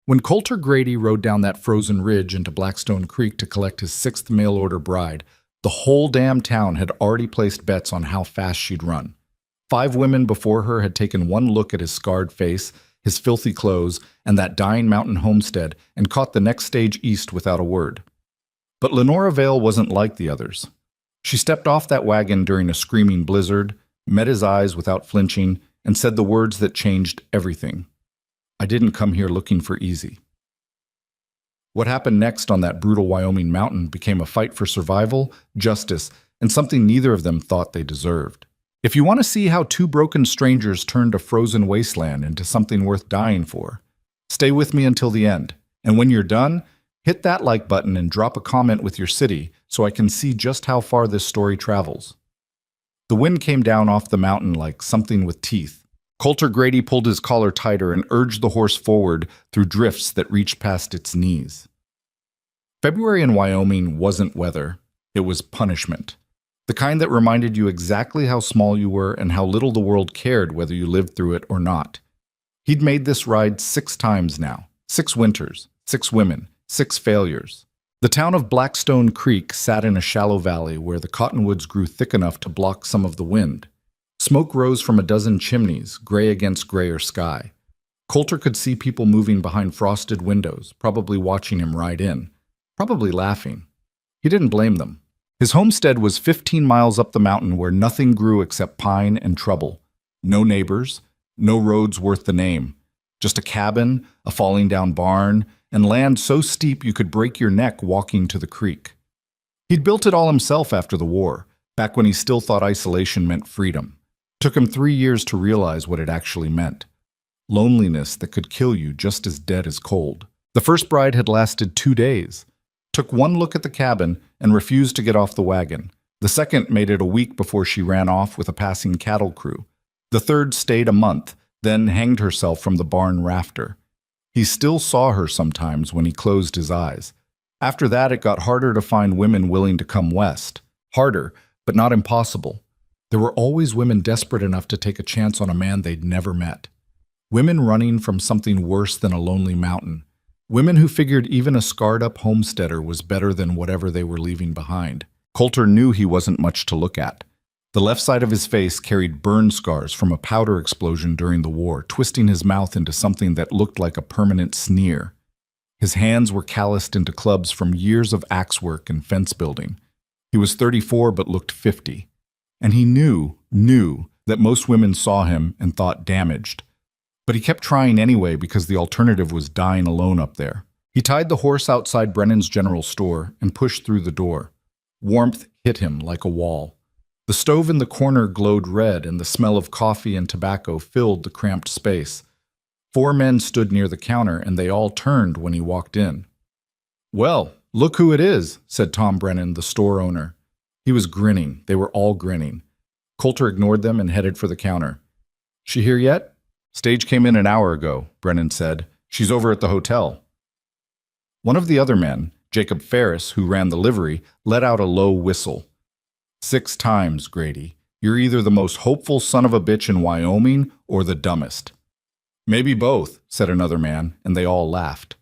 When Coulter Grady rode down that frozen ridge into Blackstone Creek to collect his sixth mail-order bride, the whole damn town had already placed bets on how fast she'd run. 5 women before her had taken one look at his scarred face, his filthy clothes, and that dying mountain homestead, and caught the next stage east without a word. But Lenora Vale wasn't like the others. She stepped off that wagon during a screaming blizzard, met his eyes without flinching, and said the words that changed everything. "I didn't come here looking for easy." What happened next on that brutal Wyoming mountain became a fight for survival, justice, and something neither of them thought they deserved. If you want to see how 2 broken strangers turned a frozen wasteland into something worth dying for, stay with me until the end. And when you're done, hit that like button and drop a comment with your city so I can see just how far this story travels. The wind came down off the mountain like something with teeth. Coulter Grady pulled his collar tighter and urged the horse forward through drifts that reached past its knees. February in Wyoming wasn't weather, it was punishment. The kind that reminded you exactly how small you were and how little the world cared whether you lived through it or not. He'd made this ride 6 times now. 6 winters, 6 women, 6 failures. The town of Blackstone Creek sat in a shallow valley where the cottonwoods grew thick enough to block some of the wind. Smoke rose from a dozen chimneys, gray against grayer sky. Coulter could see people moving behind frosted windows, probably watching him ride in, probably laughing. He didn't blame them. His homestead was 15 miles up the mountain where nothing grew except pine and trouble. No neighbors, no roads worth the name. Just a cabin, a falling down barn, and land so steep you could break your neck walking to the creek. He'd built it all himself after the war, back when he still thought isolation meant freedom. Took him 3 years to realize what it actually meant. Loneliness that could kill you just as dead as cold. The first bride had lasted 2 days. Took one look at the cabin and refused to get off the wagon. The second made it a week before she ran off with a passing cattle crew. The third stayed a month, then hanged herself from the barn rafter. He still saw her sometimes when he closed his eyes. After that, it got harder to find women willing to come west. Harder, but not impossible. There were always women desperate enough to take a chance on a man they'd never met. Women running from something worse than a lonely mountain. Women who figured even a scarred-up homesteader was better than whatever they were leaving behind. Coulter knew he wasn't much to look at. The left side of his face carried burn scars from a powder explosion during the war, twisting his mouth into something that looked like a permanent sneer. His hands were calloused into clubs from years of axe work and fence building. He was 34 but looked 50. And he knew that most women saw him and thought damaged. But he kept trying anyway because the alternative was dying alone up there. He tied the horse outside Brennan's general store and pushed through the door. Warmth hit him like a wall. The stove in the corner glowed red and the smell of coffee and tobacco filled the cramped space. 4 men stood near the counter and they all turned when he walked in. "Well, look who it is," said Tom Brennan, the store owner. He was grinning. They were all grinning. Coulter ignored them and headed for the counter. "She here yet?" "Stage came in an hour ago," Brennan said. "She's over at the hotel." One of the other men, Jacob Ferris, who ran the livery, let out a low whistle. 6 times, Grady. You're either the most hopeful son of a bitch in Wyoming or the dumbest." "Maybe both," said another man, and they all laughed.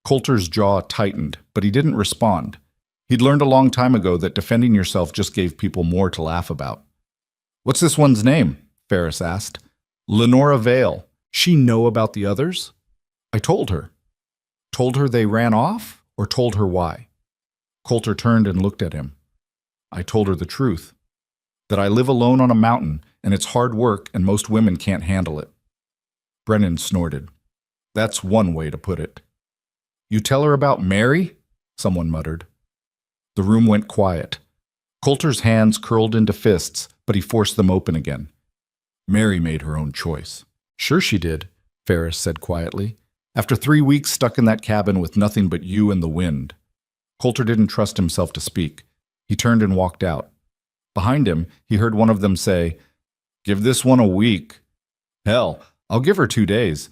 Coulter's jaw tightened, but he didn't respond. He'd learned a long time ago that defending yourself just gave people more to laugh about. "What's this one's name?" Ferris asked. "Lenora Vale. She know about the others?" "I told her." "Told her they ran off, or told her why?" Coulter turned and looked at him. "I told her the truth. That I live alone on a mountain, and it's hard work, and most women can't handle it." Brennan snorted. "That's one way to put it." "You tell her about Mary?" someone muttered. The room went quiet. Coulter's hands curled into fists, but he forced them open again. "Mary made her own choice." "Sure she did," Ferris said quietly. "After 3 weeks stuck in that cabin with nothing but you and the wind." Coulter didn't trust himself to speak. He turned and walked out. Behind him, he heard one of them say, "Give this one a week." "Hell, I'll give her 2 days."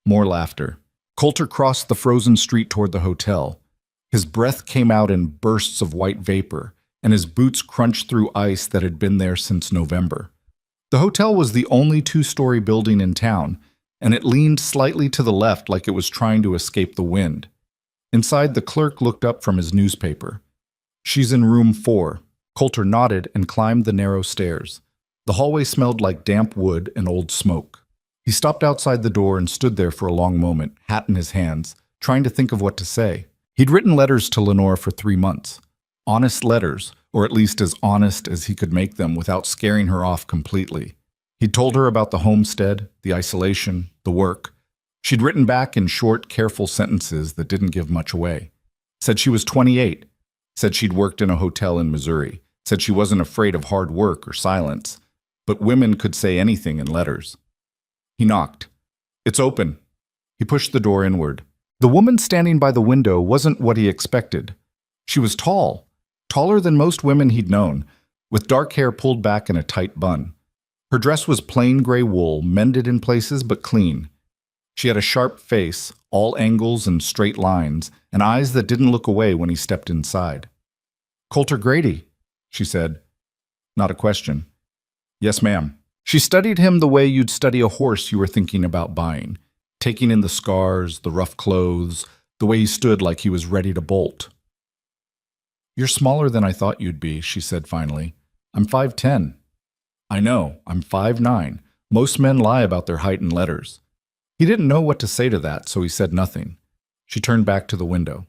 More laughter. Coulter crossed the frozen street toward the hotel. His breath came out in bursts of white vapor, and his boots crunched through ice that had been there since November. The hotel was the only 2-story building in town, and it leaned slightly to the left like it was trying to escape the wind. Inside, the clerk looked up from his newspaper. "She's in room 4. Coulter nodded and climbed the narrow stairs. The hallway smelled like damp wood and old smoke. He stopped outside the door and stood there for a long moment, hat in his hands, trying to think of what to say. He'd written letters to Lenore for 3 months. Honest letters, or at least as honest as he could make them without scaring her off completely. He'd told her about the homestead, the isolation, the work. She'd written back in short, careful sentences that didn't give much away. Said she was 28. Said she'd worked in a hotel in Missouri. Said she wasn't afraid of hard work or silence. But women could say anything in letters. He knocked. "It's open." He pushed the door inward. The woman standing by the window wasn't what he expected. She was tall, taller than most women he'd known, with dark hair pulled back in a tight bun. Her dress was plain gray wool, mended in places but clean. She had a sharp face, all angles and straight lines, and eyes that didn't look away when he stepped inside. "Coulter Grady," she said. Not a question. "Yes, ma'am." She studied him the way you'd study a horse you were thinking about buying, taking in the scars, the rough clothes, the way he stood like he was ready to bolt. "You're smaller than I thought you'd be," she said finally. "I'm 5'10". "I know, I'm 5'9". Most men lie about their height in letters." He didn't know what to say to that, so he said nothing. She turned back to the window.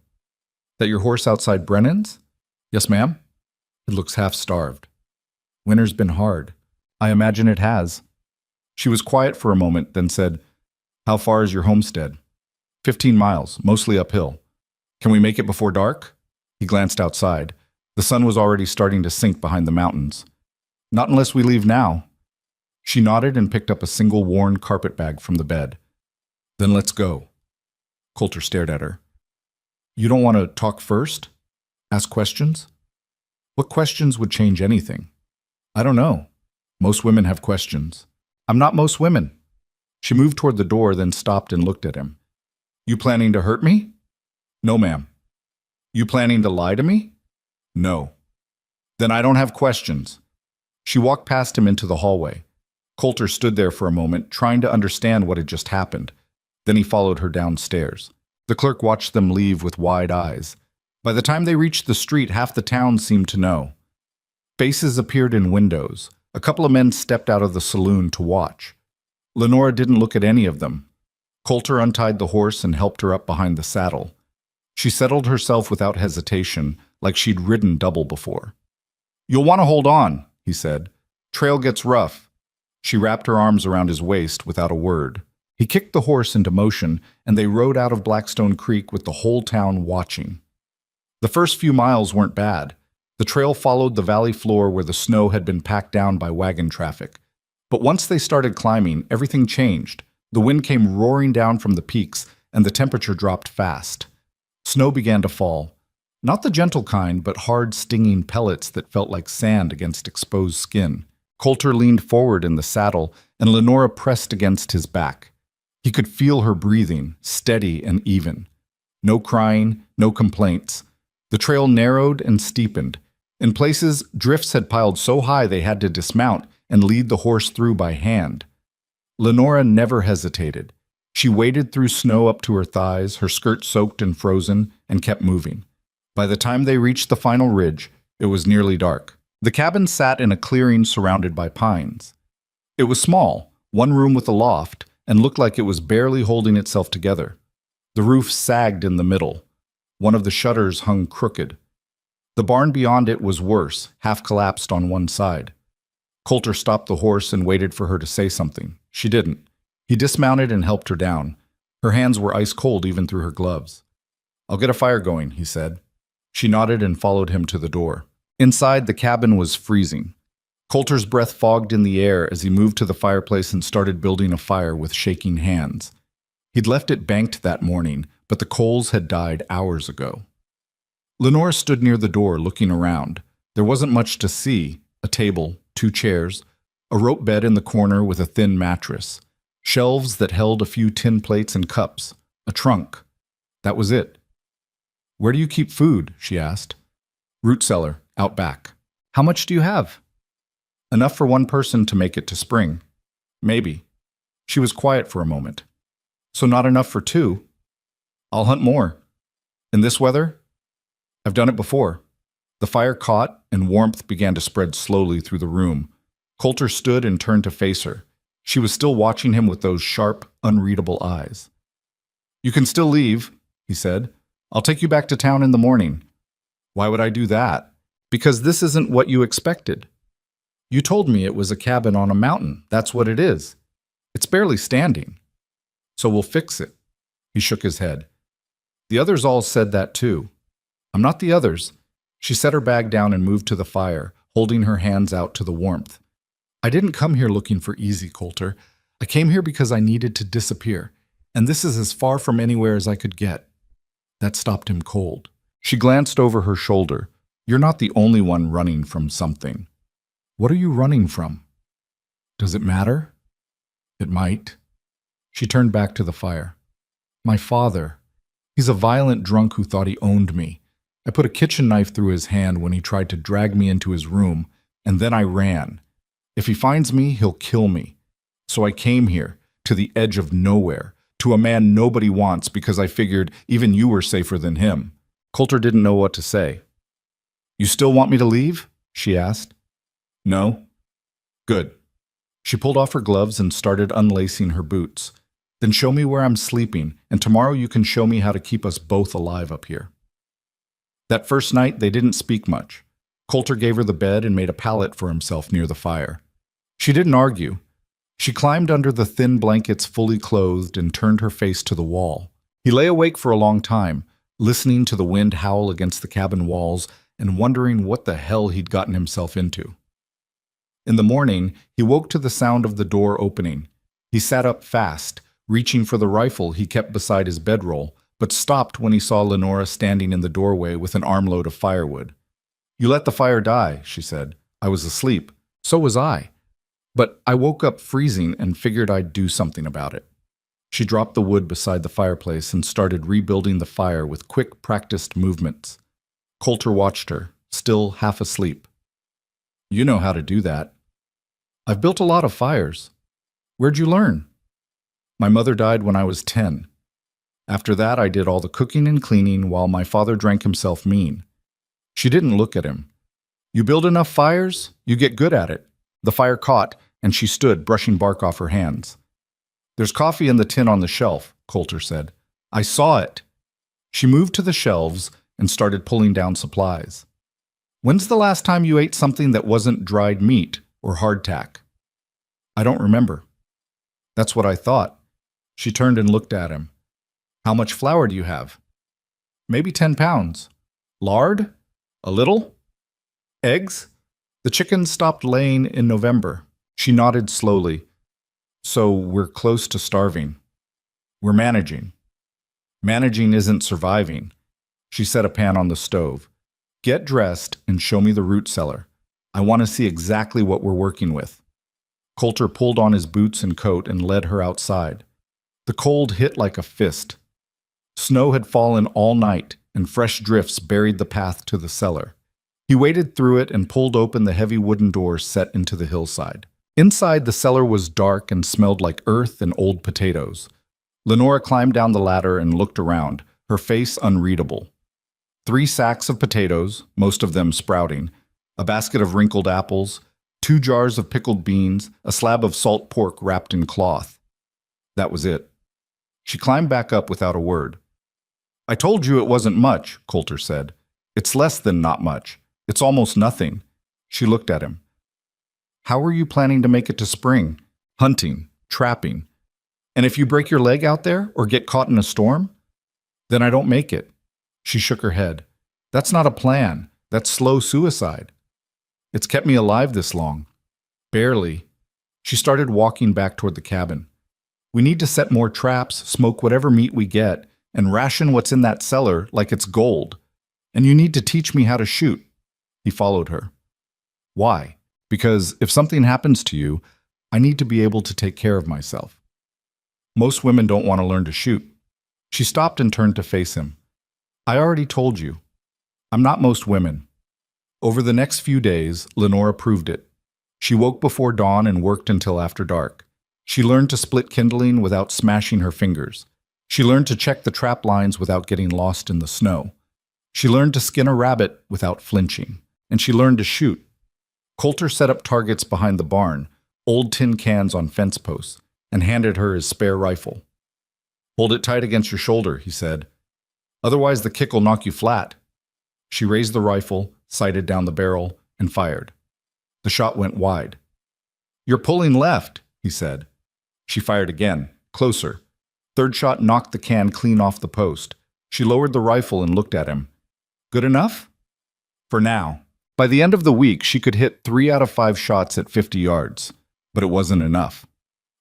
"That your horse outside Brennan's?" "Yes, ma'am." "It looks half-starved." "Winter's been hard." "I imagine it has." She was quiet for a moment, then said, "How far is your homestead?" 15 miles, mostly uphill." "Can we make it before dark?" He glanced outside. The sun was already starting to sink behind the mountains. "Not unless we leave now." She nodded and picked up a single worn carpet bag from the bed. "Then let's go." Coulter stared at her. "You don't want to talk first? Ask questions?" "What questions would change anything?" "I don't know. Most women have questions." "I'm not most women." She moved toward the door, then stopped and looked at him. "You planning to hurt me?" "No, ma'am." "You planning to lie to me?" "No." "Then I don't have questions." She walked past him into the hallway. Coulter stood there for a moment, trying to understand what had just happened. Then he followed her downstairs. The clerk watched them leave with wide eyes. By the time they reached the street, half the town seemed to know. Faces appeared in windows. A couple of men stepped out of the saloon to watch. Lenora didn't look at any of them. Coulter untied the horse and helped her up behind the saddle. She settled herself without hesitation, like she'd ridden double before. "You'll want to hold on," he said. "Trail gets rough." She wrapped her arms around his waist without a word. He kicked the horse into motion, and they rode out of Blackstone Creek with the whole town watching. The first few miles weren't bad. The trail followed the valley floor where the snow had been packed down by wagon traffic. But once they started climbing, everything changed. The wind came roaring down from the peaks, and the temperature dropped fast. Snow began to fall. Not the gentle kind, but hard, stinging pellets that felt like sand against exposed skin. Coulter leaned forward in the saddle, and Lenora pressed against his back. He could feel her breathing, steady and even. No crying, no complaints. The trail narrowed and steepened. In places, drifts had piled so high they had to dismount and lead the horse through by hand. Lenora never hesitated. She waded through snow up to her thighs, her skirt soaked and frozen, and kept moving. By the time they reached the final ridge, it was nearly dark. The cabin sat in a clearing surrounded by pines. It was small, one room with a loft, and looked like it was barely holding itself together. The roof sagged in the middle. One of the shutters hung crooked. The barn beyond it was worse, half collapsed on one side. Coulter stopped the horse and waited for her to say something. She didn't. He dismounted and helped her down. Her hands were ice cold even through her gloves. "I'll get a fire going," he said. She nodded and followed him to the door. Inside, the cabin was freezing. Coulter's breath fogged in the air as he moved to the fireplace and started building a fire with shaking hands. He'd left it banked that morning, but the coals had died hours ago. Lenora stood near the door, looking around. There wasn't much to see: a table, 2 chairs, a rope bed in the corner with a thin mattress, shelves that held a few tin plates and cups, a trunk. That was it. "Where do you keep food?" she asked. "Root cellar, out back." "How much do you have?" "Enough for one person to make it to spring." "Maybe." She was quiet for a moment. So not enough for two. I'll hunt more. In this weather, I've done it before. The fire caught, and warmth began to spread slowly through the room. Coulter stood and turned to face her. She was still watching him with those sharp, unreadable eyes. You can still leave, he said. I'll take you back to town in the morning. Why would I do that? Because this isn't what you expected. You told me it was a cabin on a mountain. That's what it is. It's barely standing. So we'll fix it. He shook his head. The others all said that too. I'm not the others. She set her bag down and moved to the fire, holding her hands out to the warmth. I didn't come here looking for easy, Coulter. I came here because I needed to disappear, and this is as far from anywhere as I could get. That stopped him cold. She glanced over her shoulder. You're not the only one running from something. What are you running from? Does it matter? It might. She turned back to the fire. My father. He's a violent drunk who thought he owned me. I put a kitchen knife through his hand when he tried to drag me into his room, and then I ran. If he finds me, he'll kill me. So I came here, to the edge of nowhere, to a man nobody wants because I figured even you were safer than him. Coulter didn't know what to say. You still want me to leave? She asked. No. Good. She pulled off her gloves and started unlacing her boots. Then show me where I'm sleeping, and tomorrow you can show me how to keep us both alive up here. That first night, they didn't speak much. Coulter gave her the bed and made a pallet for himself near the fire. She didn't argue. She climbed under the thin blankets fully clothed and turned her face to the wall. He lay awake for a long time, listening to the wind howl against the cabin walls and wondering what the hell he'd gotten himself into. In the morning, he woke to the sound of the door opening. He sat up fast, reaching for the rifle he kept beside his bedroll, but stopped when he saw Lenora standing in the doorway with an armload of firewood. You let the fire die, she said. I was asleep. So was I. But I woke up freezing and figured I'd do something about it. She dropped the wood beside the fireplace and started rebuilding the fire with quick, practiced movements. Coulter watched her, still half asleep. You know how to do that. I've built a lot of fires. Where'd you learn? My mother died when I was 10. After that, I did all the cooking and cleaning while my father drank himself mean. She didn't look at him. You build enough fires, you get good at it. The fire caught, and she stood, brushing bark off her hands. There's coffee in the tin on the shelf, Coulter said. I saw it. She moved to the shelves and started pulling down supplies. When's the last time you ate something that wasn't dried meat or hardtack? I don't remember. That's what I thought. She turned and looked at him. How much flour do you have? Maybe 10 pounds. Lard? A little? Eggs? The chickens stopped laying in November. She nodded slowly. So we're close to starving. We're managing. Managing isn't surviving. She set a pan on the stove. Get dressed and show me the root cellar. I want to see exactly what we're working with. Coulter pulled on his boots and coat and led her outside. The cold hit like a fist. Snow had fallen all night, and fresh drifts buried the path to the cellar. He waded through it and pulled open the heavy wooden door set into the hillside. Inside, the cellar was dark and smelled like earth and old potatoes. Lenora climbed down the ladder and looked around, her face unreadable. 3 sacks of potatoes, most of them sprouting, a basket of wrinkled apples, 2 jars of pickled beans, a slab of salt pork wrapped in cloth. That was it. She climbed back up without a word. I told you it wasn't much, Coulter said. It's less than not much. It's almost nothing. She looked at him. How are you planning to make it to spring? Hunting, trapping. And if you break your leg out there or get caught in a storm? Then I don't make it. She shook her head. That's not a plan. That's slow suicide. It's kept me alive this long. Barely. She started walking back toward the cabin. We need to set more traps, smoke whatever meat we get, and ration what's in that cellar like it's gold. And you need to teach me how to shoot. He followed her. Why? Because if something happens to you, I need to be able to take care of myself. Most women don't want to learn to shoot. She stopped and turned to face him. I already told you. I'm not most women. Over the next few days, Lenora proved it. She woke before dawn and worked until after dark. She learned to split kindling without smashing her fingers. She learned to check the trap lines without getting lost in the snow. She learned to skin a rabbit without flinching. And she learned to shoot. Coulter set up targets behind the barn, old tin cans on fence posts, and handed her his spare rifle. "Hold it tight against your shoulder," he said. "Otherwise the kick will knock you flat." She raised the rifle, sighted down the barrel, and fired. The shot went wide. "You're pulling left," he said. She fired again, closer. Third shot knocked the can clean off the post. She lowered the rifle and looked at him. "Good enough?" "For now." By the end of the week, she could hit 3 out of 5 shots at 50 yards. But it wasn't enough.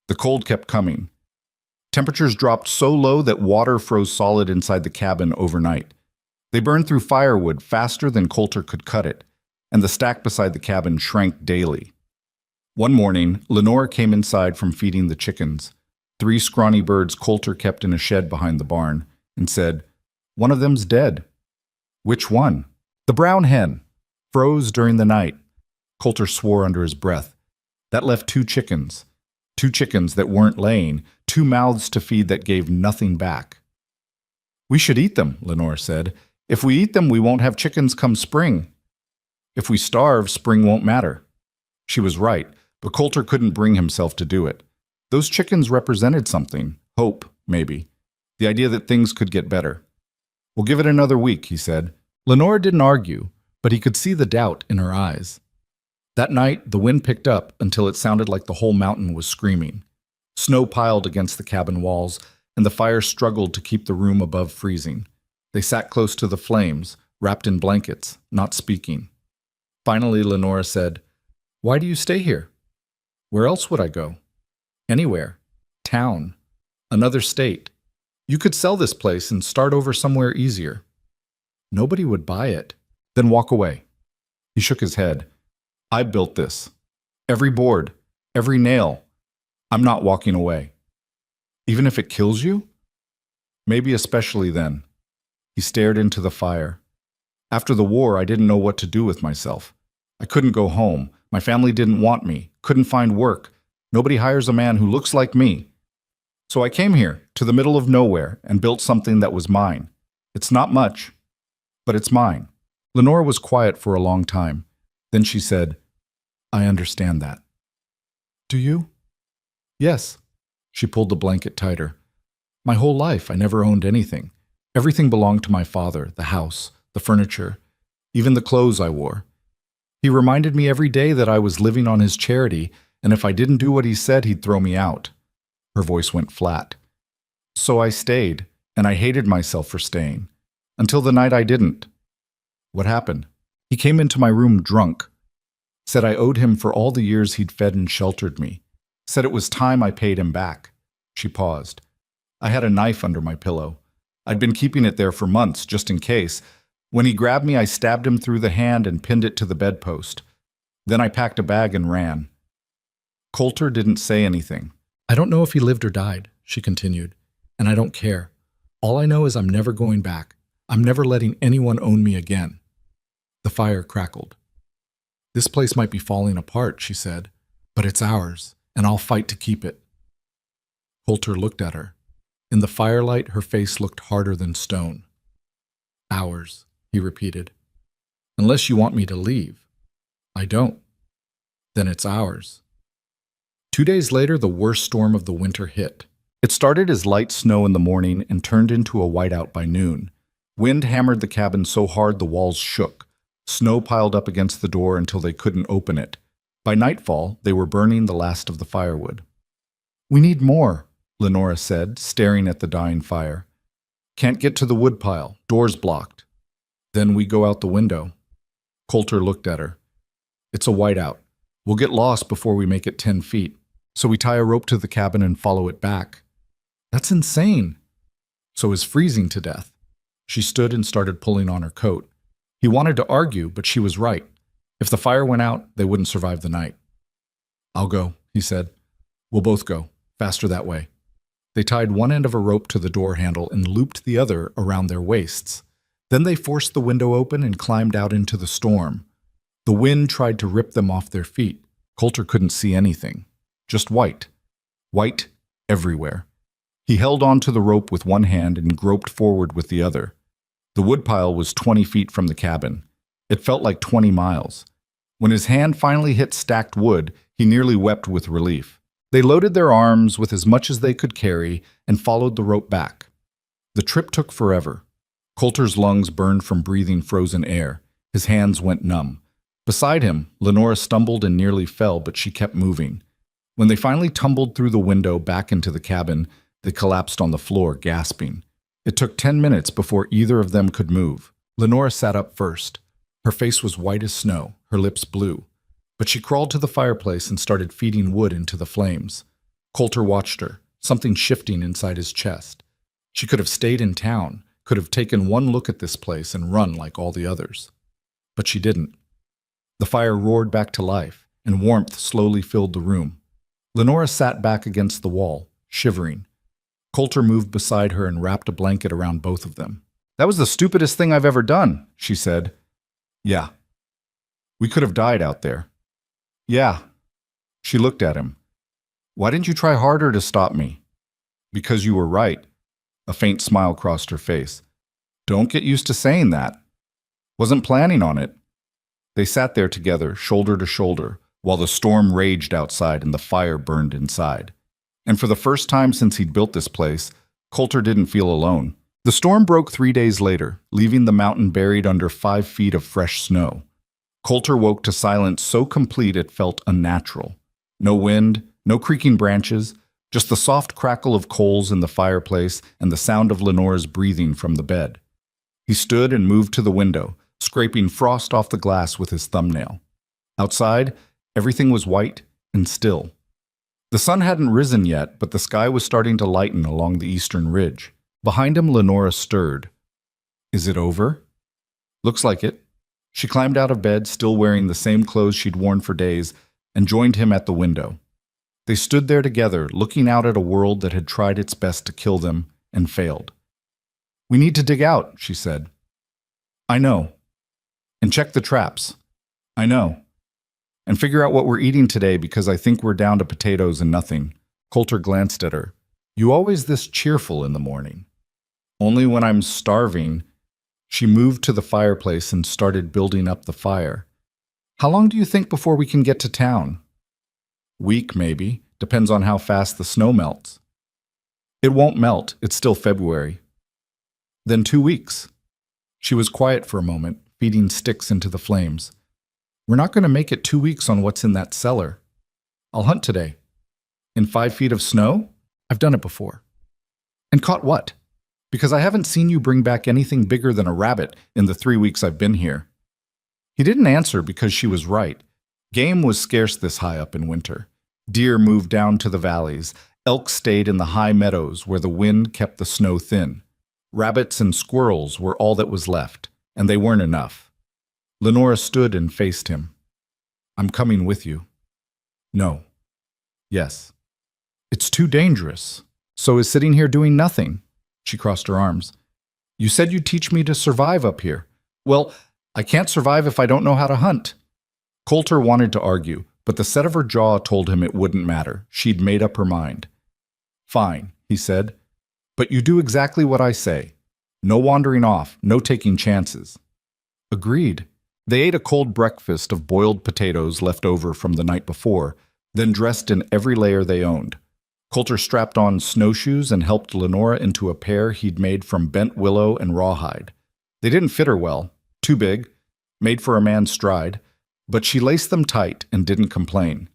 The cold kept coming. Temperatures dropped so low that water froze solid inside the cabin overnight. They burned through firewood faster than Coulter could cut it, and the stack beside the cabin shrank daily. One morning, Lenore came inside from feeding the chickens, 3 scrawny birds Coulter kept in a shed behind the barn, and said, "One of them's dead." "Which one?" "The brown hen. Froze during the night." Coulter swore under his breath. That left 2 chickens. 2 chickens that weren't laying, 2 mouths to feed that gave nothing back. "We should eat them," Lenore said. "If we eat them, we won't have chickens come spring. If we starve, spring won't matter." She was right, but Coulter couldn't bring himself to do it. Those chickens represented something. Hope, maybe. The idea that things could get better. "We'll give it another week," he said. Lenore didn't argue, but he could see the doubt in her eyes. That night, the wind picked up until it sounded like the whole mountain was screaming. Snow piled against the cabin walls, and the fire struggled to keep the room above freezing. They sat close to the flames, wrapped in blankets, not speaking. Finally, Lenora said, "Why do you stay here?" "Where else would I go?" "Anywhere. Town. Another state. You could sell this place and start over somewhere easier." "Nobody would buy it." "Then walk away." He shook his head. "I built this. Every board, every nail. I'm not walking away." "Even if it kills you?" "Maybe especially then." He stared into the fire. "After the war, I didn't know what to do with myself. I couldn't go home. My family didn't want me, couldn't find work. Nobody hires a man who looks like me. So I came here, to the middle of nowhere, and built something that was mine. It's not much, but it's mine." Lenore was quiet for a long time. Then she said, "I understand that." "Do you?" "Yes." She pulled the blanket tighter. "My whole life, I never owned anything. Everything belonged to my father, the house, the furniture, even the clothes I wore. He reminded me every day that I was living on his charity, and if I didn't do what he said, he'd throw me out." Her voice went flat. "So I stayed, and I hated myself for staying. Until the night I didn't." "What happened?" "He came into my room drunk. Said I owed him for all the years he'd fed and sheltered me. Said it was time I paid him back." She paused. "I had a knife under my pillow. I'd been keeping it there for months, just in case. When he grabbed me, I stabbed him through the hand and pinned it to the bedpost. Then I packed a bag and ran." Coulter didn't say anything. "I don't know if he lived or died," she continued, "and I don't care. All I know is I'm never going back. I'm never letting anyone own me again." The fire crackled. "This place might be falling apart," she said, "but it's ours, and I'll fight to keep it." Coulter looked at her. In the firelight, her face looked harder than stone. "Ours," he repeated. "Unless you want me to leave." "I don't." "Then it's ours." 2 days later, the worst storm of the winter hit. It started as light snow in the morning and turned into a whiteout by noon. Wind hammered the cabin so hard the walls shook. Snow piled up against the door until they couldn't open it. By nightfall, they were burning the last of the firewood. "We need more," Lenora said, staring at the dying fire. "Can't get to the woodpile. Door's blocked." "Then we go out the window." Coulter looked at her. "It's a whiteout. We'll get lost before we make it 10 feet. So we tie a rope to the cabin and follow it back." "That's insane." "So is freezing to death." She stood and started pulling on her coat. He wanted to argue, but she was right. If the fire went out, they wouldn't survive the night. "I'll go," he said. "We'll both go. Faster that way." They tied one end of a rope to the door handle and looped the other around their waists. Then they forced the window open and climbed out into the storm. The wind tried to rip them off their feet. Coulter couldn't see anything. Just white. white everywhere. He held onto the rope with one hand and groped forward with the other. The woodpile was 20 feet from the cabin. It felt like 20 miles. When his hand finally hit stacked wood, he nearly wept with relief. They loaded their arms with as much as they could carry and followed the rope back. The trip took forever. Coulter's lungs burned from breathing frozen air. His hands went numb. Beside him, Lenora stumbled and nearly fell, but she kept moving. When they finally tumbled through the window back into the cabin, they collapsed on the floor, gasping. It took 10 minutes before either of them could move. Lenora sat up first. Her face was white as snow, her lips blue. But she crawled to the fireplace and started feeding wood into the flames. Coulter watched her, something shifting inside his chest. She could have stayed in town, could have taken one look at this place and run like all the others. But she didn't. The fire roared back to life, and warmth slowly filled the room. Lenora sat back against the wall, shivering. Coulter moved beside her and wrapped a blanket around both of them. "That was the stupidest thing I've ever done," she said. "Yeah. We could have died out there." "Yeah." She looked at him. "Why didn't you try harder to stop me?" "Because you were right." A faint smile crossed her face. "Don't get used to saying that." "Wasn't planning on it." They sat there together, shoulder to shoulder, while the storm raged outside and the fire burned inside. And for the first time since he'd built this place, Coulter didn't feel alone. The storm broke 3 days later, leaving the mountain buried under 5 feet of fresh snow. Coulter woke to silence so complete it felt unnatural. No wind, no creaking branches, just the soft crackle of coals in the fireplace and the sound of Lenora's breathing from the bed. He stood and moved to the window, scraping frost off the glass with his thumbnail. Outside, everything was white and still. The sun hadn't risen yet, but the sky was starting to lighten along the eastern ridge. Behind him, Lenora stirred. "Is it over?" "Looks like it." She climbed out of bed, still wearing the same clothes she'd worn for days, and joined him at the window. They stood there together, looking out at a world that had tried its best to kill them and failed. "We need to dig out," she said. "I know. And check the traps." "I know. And figure out what we're eating today because I think we're down to potatoes and nothing." Coulter glanced at her. "You always this cheerful in the morning." "Only when I'm starving." She moved to the fireplace and started building up the fire. "How long do you think before we can get to town?" "Week, maybe. Depends on how fast the snow melts." "It won't melt. It's still February." "Then 2 weeks." She was quiet for a moment, feeding sticks into the flames. "We're not going to make it 2 weeks on what's in that cellar." "I'll hunt today." "In 5 feet of snow?" "I've done it before." "And caught what?" "Because I haven't seen you bring back anything bigger than a rabbit in the 3 weeks I've been here." He didn't answer because she was right. Game was scarce this high up in winter. Deer moved down to the valleys. Elk stayed in the high meadows where the wind kept the snow thin. Rabbits and squirrels were all that was left, and they weren't enough. Lenora stood and faced him. "I'm coming with you." "No." "Yes." "It's too dangerous. So is sitting here doing nothing." She crossed her arms. "You said you'd teach me to survive up here." "Well, I can't survive if I don't know how to hunt." Coulter wanted to argue, but the set of her jaw told him it wouldn't matter. She'd made up her mind. "Fine," he said. "But you do exactly what I say. No wandering off, no taking chances." Agreed. They ate a cold breakfast of boiled potatoes left over from the night before, then dressed in every layer they owned. Coulter strapped on snowshoes and helped Lenora into a pair he'd made from bent willow and rawhide. They didn't fit her well, too big, made for a man's stride, but she laced them tight and didn't complain.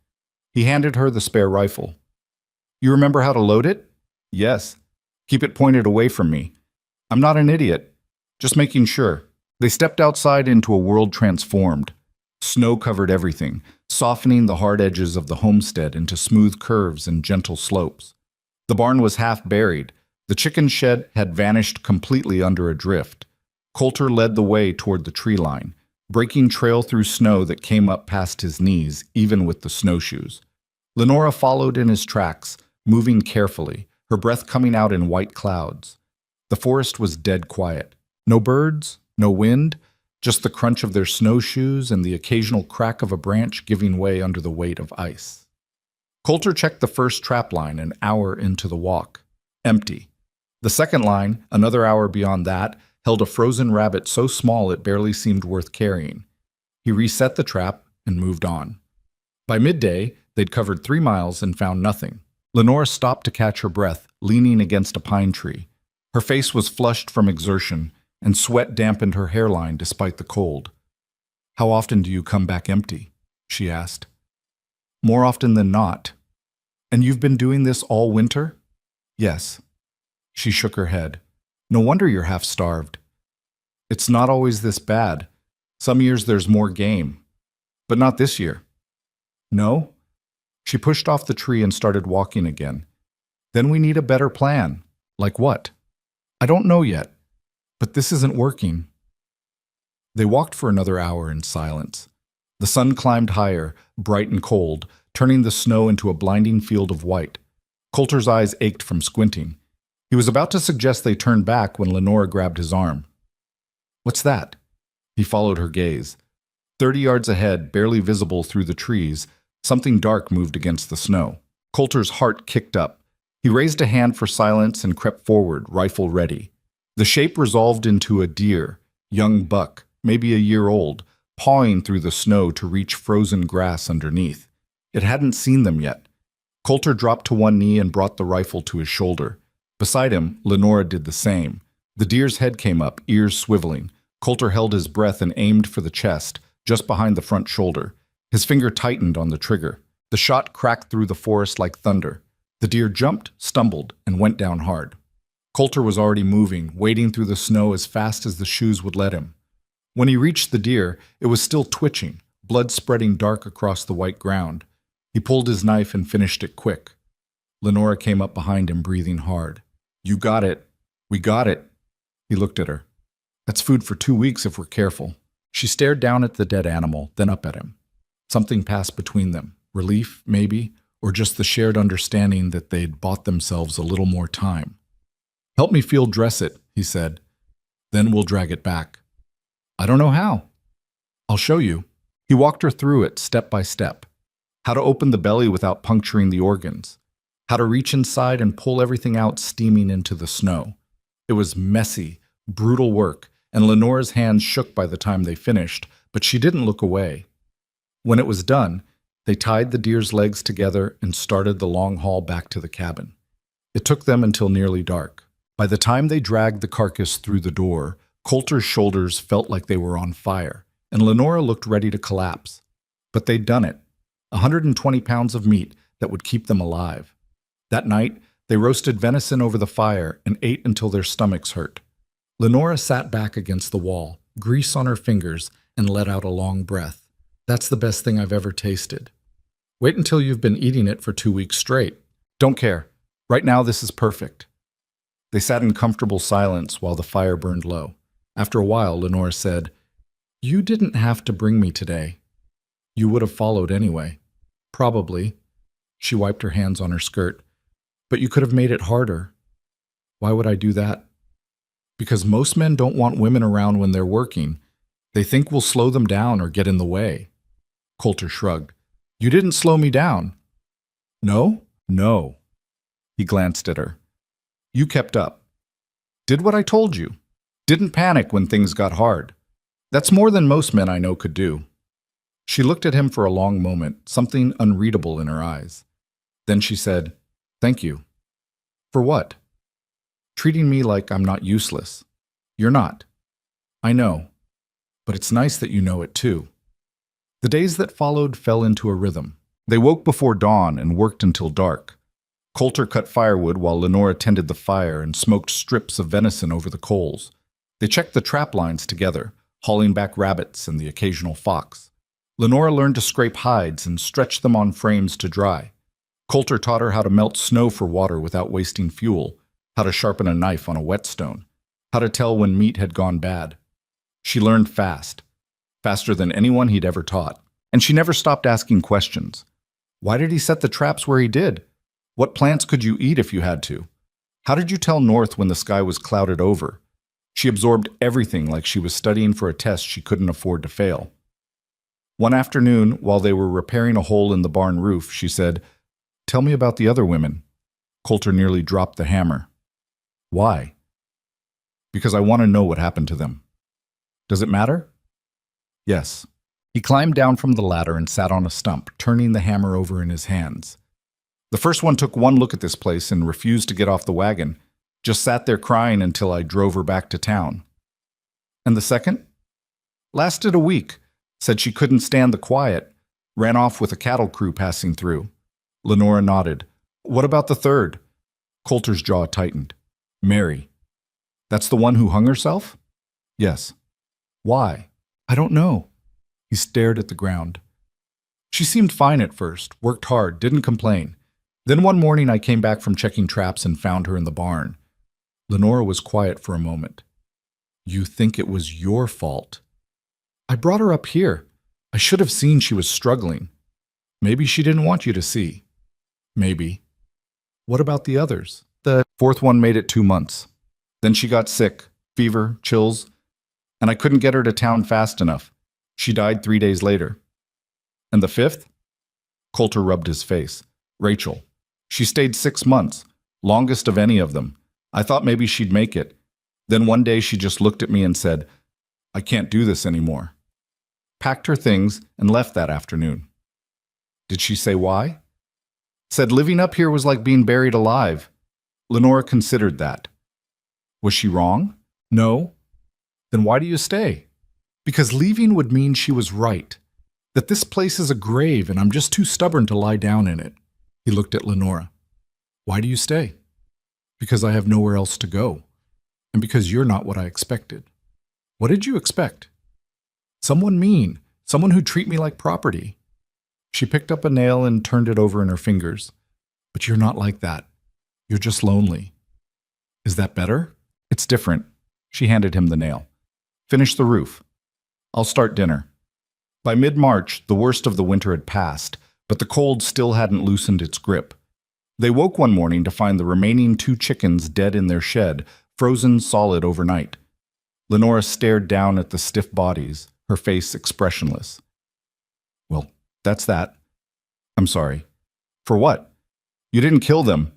He handed her the spare rifle. "You remember how to load it?" "Yes." "Keep it pointed away from me." "I'm not an idiot. Just making sure." They stepped outside into a world transformed. Snow covered everything, softening the hard edges of the homestead into smooth curves and gentle slopes. The barn was half buried. The chicken shed had vanished completely under a drift. Coulter led the way toward the tree line, breaking trail through snow that came up past his knees, even with the snowshoes. Lenora followed in his tracks, moving carefully, her breath coming out in white clouds. The forest was dead quiet. No birds, no wind, just the crunch of their snowshoes and the occasional crack of a branch giving way under the weight of ice. Coulter checked the first trap line an hour into the walk. Empty. The second line, another hour beyond that, held a frozen rabbit so small it barely seemed worth carrying. He reset the trap and moved on. By midday, they'd covered 3 miles and found nothing. Lenora stopped to catch her breath, leaning against a pine tree. Her face was flushed from exertion, and sweat dampened her hairline despite the cold. "How often do you come back empty?" she asked. "More often than not." "And you've been doing this all winter?" "Yes." She shook her head. "No wonder you're half starved." "It's not always this bad. Some years there's more game. But not this year." "No?" She pushed off the tree and started walking again. "Then we need a better plan." "Like what?" "I don't know yet. But this isn't working." They walked for another hour in silence. The sun climbed higher, bright and cold, turning the snow into a blinding field of white. Coulter's eyes ached from squinting. He was about to suggest they turn back when Lenora grabbed his arm. "What's that?" He followed her gaze. 30 yards ahead, barely visible through the trees, something dark moved against the snow. Coulter's heart kicked up. He raised a hand for silence and crept forward, rifle ready. The shape resolved into a deer, young buck, maybe a year old, pawing through the snow to reach frozen grass underneath. It hadn't seen them yet. Coulter dropped to one knee and brought the rifle to his shoulder. Beside him, Lenora did the same. The deer's head came up, ears swiveling. Coulter held his breath and aimed for the chest, just behind the front shoulder. His finger tightened on the trigger. The shot cracked through the forest like thunder. The deer jumped, stumbled, and went down hard. Coulter was already moving, wading through the snow as fast as the shoes would let him. When he reached the deer, it was still twitching, blood spreading dark across the white ground. He pulled his knife and finished it quick. Lenora came up behind him, breathing hard. "You got it. We got it." He looked at her. "That's food for 2 weeks if we're careful." She stared down at the dead animal, then up at him. Something passed between them. Relief, maybe, or just the shared understanding that they'd bought themselves a little more time. "Help me field dress it," he said. "Then we'll drag it back." "I don't know how." "I'll show you." He walked her through it step by step. How to open the belly without puncturing the organs. How to reach inside and pull everything out steaming into the snow. It was messy, brutal work, and Lenora's hands shook by the time they finished, but she didn't look away. When it was done, they tied the deer's legs together and started the long haul back to the cabin. It took them until nearly dark. By the time they dragged the carcass through the door, Coulter's shoulders felt like they were on fire, and Lenora looked ready to collapse. But they'd done it. 120 pounds of meat that would keep them alive. That night, they roasted venison over the fire and ate until their stomachs hurt. Lenora sat back against the wall, grease on her fingers, and let out a long breath. "That's the best thing I've ever tasted." "Wait until you've been eating it for 2 weeks straight." "Don't care. Right now, this is perfect." They sat in comfortable silence while the fire burned low. After a while, Lenora said, "You didn't have to bring me today. You would have followed anyway." "Probably." She wiped her hands on her skirt. "But you could have made it harder." "Why would I do that?" "Because most men don't want women around when they're working. They think we'll slow them down or get in the way." Coulter shrugged. "You didn't slow me down." "No?" "No." He glanced at her. "You kept up. Did what I told you. Didn't panic when things got hard. That's more than most men I know could do." She looked at him for a long moment, something unreadable in her eyes. Then she said, "Thank you." "For what?" "Treating me like I'm not useless." "You're not." "I know. But it's nice that you know it too." The days that followed fell into a rhythm. They woke before dawn and worked until dark. Coulter cut firewood while Lenora tended the fire and smoked strips of venison over the coals. They checked the trap lines together, hauling back rabbits and the occasional fox. Lenora learned to scrape hides and stretch them on frames to dry. Coulter taught her how to melt snow for water without wasting fuel, how to sharpen a knife on a whetstone, how to tell when meat had gone bad. She learned fast, faster than anyone he'd ever taught, and she never stopped asking questions. Why did he set the traps where he did? What plants could you eat if you had to? How did you tell north when the sky was clouded over? She absorbed everything like she was studying for a test she couldn't afford to fail. One afternoon, while they were repairing a hole in the barn roof, she said, Tell me about the other women. Coulter nearly dropped the hammer. Why? Because I want to know what happened to them. Does it matter? Yes. He climbed down from the ladder and sat on a stump, turning the hammer over in his hands. The first one took one look at this place and refused to get off the wagon, just sat there crying until I drove her back to town. And the second? Lasted a week, said she couldn't stand the quiet, ran off with a cattle crew passing through. Lenora nodded. What about the third? Coulter's jaw tightened. Mary. That's the one who hung herself? Yes. Why? I don't know. He stared at the ground. She seemed fine at first, worked hard, didn't complain. Then one morning I came back from checking traps and found her in the barn. Lenora was quiet for a moment. You think it was your fault? I brought her up here. I should have seen she was struggling. Maybe she didn't want you to see. Maybe. What about the others? The fourth one made it 2 months. Then she got sick, fever, chills, and I couldn't get her to town fast enough. She died 3 days later. And the fifth? Coulter rubbed his face. Rachel. She stayed 6 months, longest of any of them. I thought maybe she'd make it. Then one day she just looked at me and said, I can't do this anymore. Packed her things and left that afternoon. Did she say why? Said living up here was like being buried alive. Lenora considered that. Was she wrong? No. Then why do you stay? Because leaving would mean she was right. That this place is a grave and I'm just too stubborn to lie down in it. He looked at Lenora. Why do you stay? Because I have nowhere else to go. And because you're not what I expected. What did you expect? Someone mean. Someone who'd treat me like property. She picked up a nail and turned it over in her fingers. But you're not like that. You're just lonely. Is that better? It's different. She handed him the nail. Finish the roof. I'll start dinner. By mid-March, the worst of the winter had passed, but the cold still hadn't loosened its grip. They woke one morning to find the remaining 2 chickens dead in their shed, frozen solid overnight. Lenora stared down at the stiff bodies, her face expressionless. Well, that's that. I'm sorry. For what? You didn't kill them.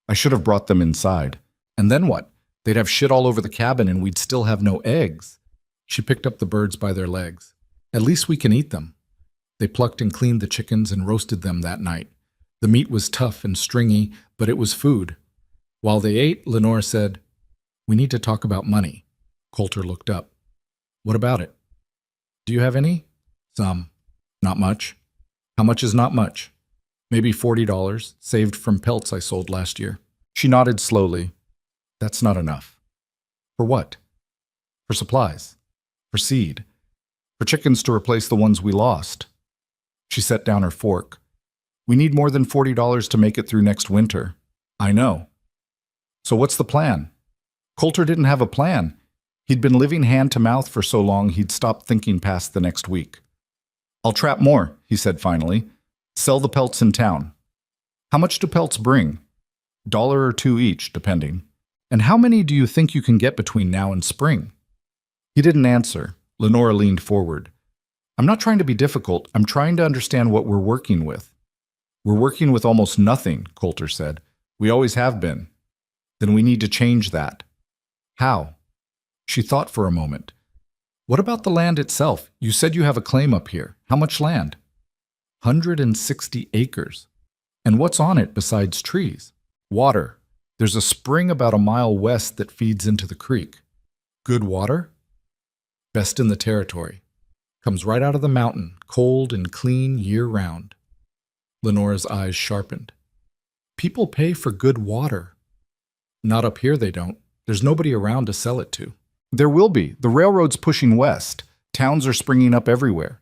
I should have brought them inside. And then what? They'd have shit all over the cabin and we'd still have no eggs. She picked up the birds by their legs. At least we can eat them. They plucked and cleaned the chickens and roasted them that night. The meat was tough and stringy, but it was food. While they ate, Lenora said, We need to talk about money. Coulter looked up. What about it? Do you have any? Some. Not much. How much is not much? Maybe $40, saved from pelts I sold last year. She nodded slowly. That's not enough. For what? For supplies. For seed. For chickens to replace the ones we lost. She set down her fork. We need more than $40 to make it through next winter. I know. So what's the plan? Coulter didn't have a plan. He'd been living hand to mouth for so long he'd stopped thinking past the next week. I'll trap more, he said finally. Sell the pelts in town. How much do pelts bring? $1 or $2 each, depending. And how many do you think you can get between now and spring? He didn't answer. Lenora leaned forward. I'm not trying to be difficult. I'm trying to understand what we're working with. We're working with almost nothing, Coulter said. We always have been. Then we need to change that. How? She thought for a moment. What about the land itself? You said you have a claim up here. How much land? 160 acres. And what's on it besides trees? Water. There's a spring about a mile west that feeds into the creek. Good water? Best in the territory. Comes right out of the mountain, cold and clean year-round. Lenora's eyes sharpened. People pay for good water. Not up here, they don't. There's nobody around to sell it to. There will be. The railroad's pushing west. Towns are springing up everywhere.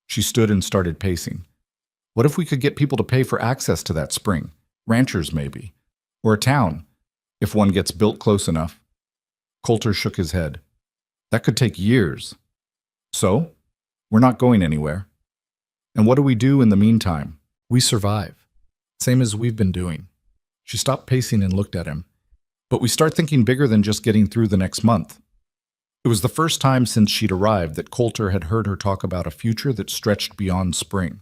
She stood and started pacing. What if we could get people to pay for access to that spring? Ranchers, maybe. Or a town, if one gets built close enough. Coulter shook his head. That could take years. So, we're not going anywhere. And what do we do in the meantime? We survive. Same as we've been doing. She stopped pacing and looked at him. But we start thinking bigger than just getting through the next month. It was the first time since she'd arrived that Coulter had heard her talk about a future that stretched beyond spring.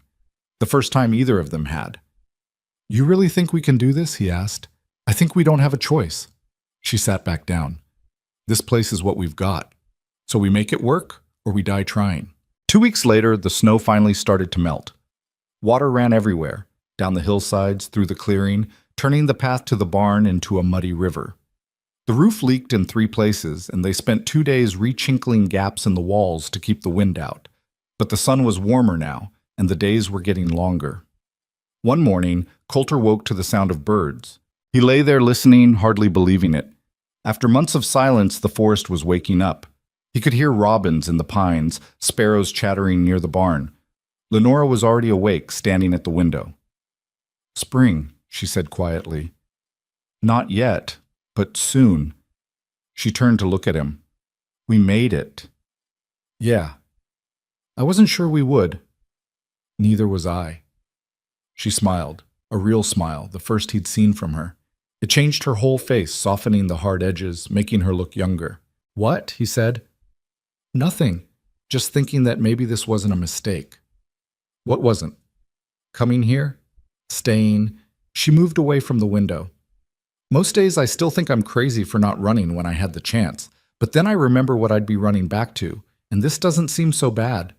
The first time either of them had. You really think we can do this? He asked. I think we don't have a choice. She sat back down. This place is what we've got. So we make it work, or we die trying. 2 weeks later, the snow finally started to melt. Water ran everywhere, down the hillsides, through the clearing, turning the path to the barn into a muddy river. The roof leaked in 3 places, and they spent 2 days re-chinkling gaps in the walls to keep the wind out. But the sun was warmer now, and the days were getting longer. One morning, Coulter woke to the sound of birds. He lay there listening, hardly believing it. After months of silence, the forest was waking up. He could hear robins in the pines, sparrows chattering near the barn. Lenora was already awake, standing at the window. Spring, she said quietly. Not yet, but soon. She turned to look at him. We made it. Yeah. I wasn't sure we would. Neither was I. She smiled, a real smile, the first he'd seen from her. It changed her whole face, softening the hard edges, making her look younger. What? He said. Nothing. Just thinking that maybe this wasn't a mistake. What wasn't? Coming here? Staying? She moved away from the window. Most days I still think I'm crazy for not running when I had the chance, but then I remember what I'd be running back to, and this doesn't seem so bad.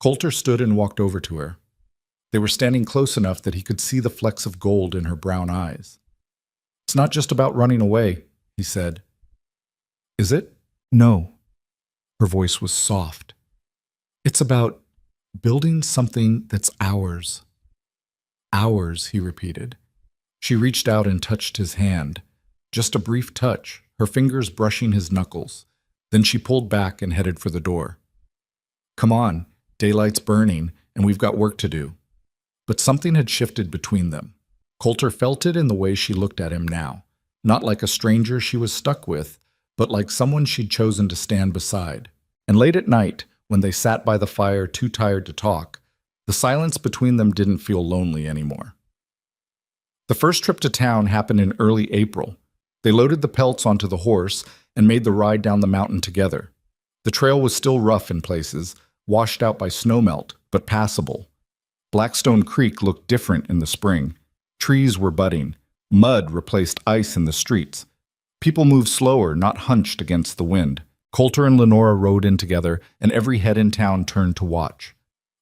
Coulter stood and walked over to her. They were standing close enough that he could see the flecks of gold in her brown eyes. It's not just about running away, he said. Is it? No. Her voice was soft. It's about building something that's ours. Ours, he repeated. She reached out and touched his hand. Just a brief touch, her fingers brushing his knuckles. Then she pulled back and headed for the door. Come on, daylight's burning, and we've got work to do. But something had shifted between them. Coulter felt it in the way she looked at him now. Not like a stranger she was stuck with, but like someone she'd chosen to stand beside. And late at night, when they sat by the fire too tired to talk, the silence between them didn't feel lonely anymore. The first trip to town happened in early April. They loaded the pelts onto the horse and made the ride down the mountain together. The trail was still rough in places, washed out by snowmelt, but passable. Blackstone Creek looked different in the spring. Trees were budding. Mud replaced ice in the streets. People moved slower, not hunched against the wind. Coulter and Lenora rode in together, and every head in town turned to watch.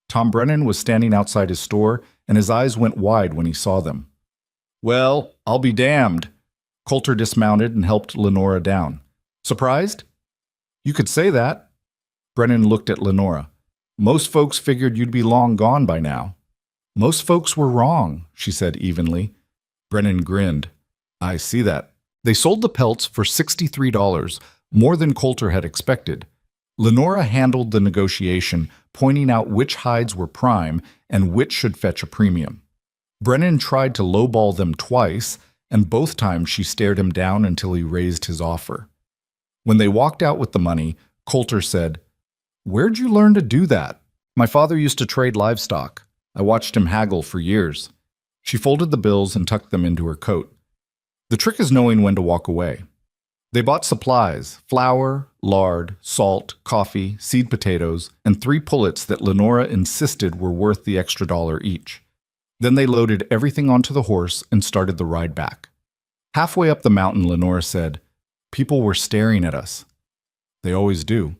Tom Brennan was standing outside his store, and his eyes went wide when he saw them. Well, I'll be damned. Coulter dismounted and helped Lenora down. Surprised? You could say that. Brennan looked at Lenora. Most folks figured you'd be long gone by now. Most folks were wrong, she said evenly. Brennan grinned. I see that. They sold the pelts for $63, more than Coulter had expected. Lenora handled the negotiation, pointing out which hides were prime and which should fetch a premium. Brennan tried to lowball them twice, and both times she stared him down until he raised his offer. When they walked out with the money, Coulter said, Where'd you learn to do that? My father used to trade livestock. I watched him haggle for years. She folded the bills and tucked them into her coat. The trick is knowing when to walk away. They bought supplies, flour, lard, salt, coffee, seed potatoes, and 3 pullets that Lenora insisted were worth the extra $1 each. Then they loaded everything onto the horse and started the ride back. Halfway up the mountain, Lenora said, People were staring at us. They always do.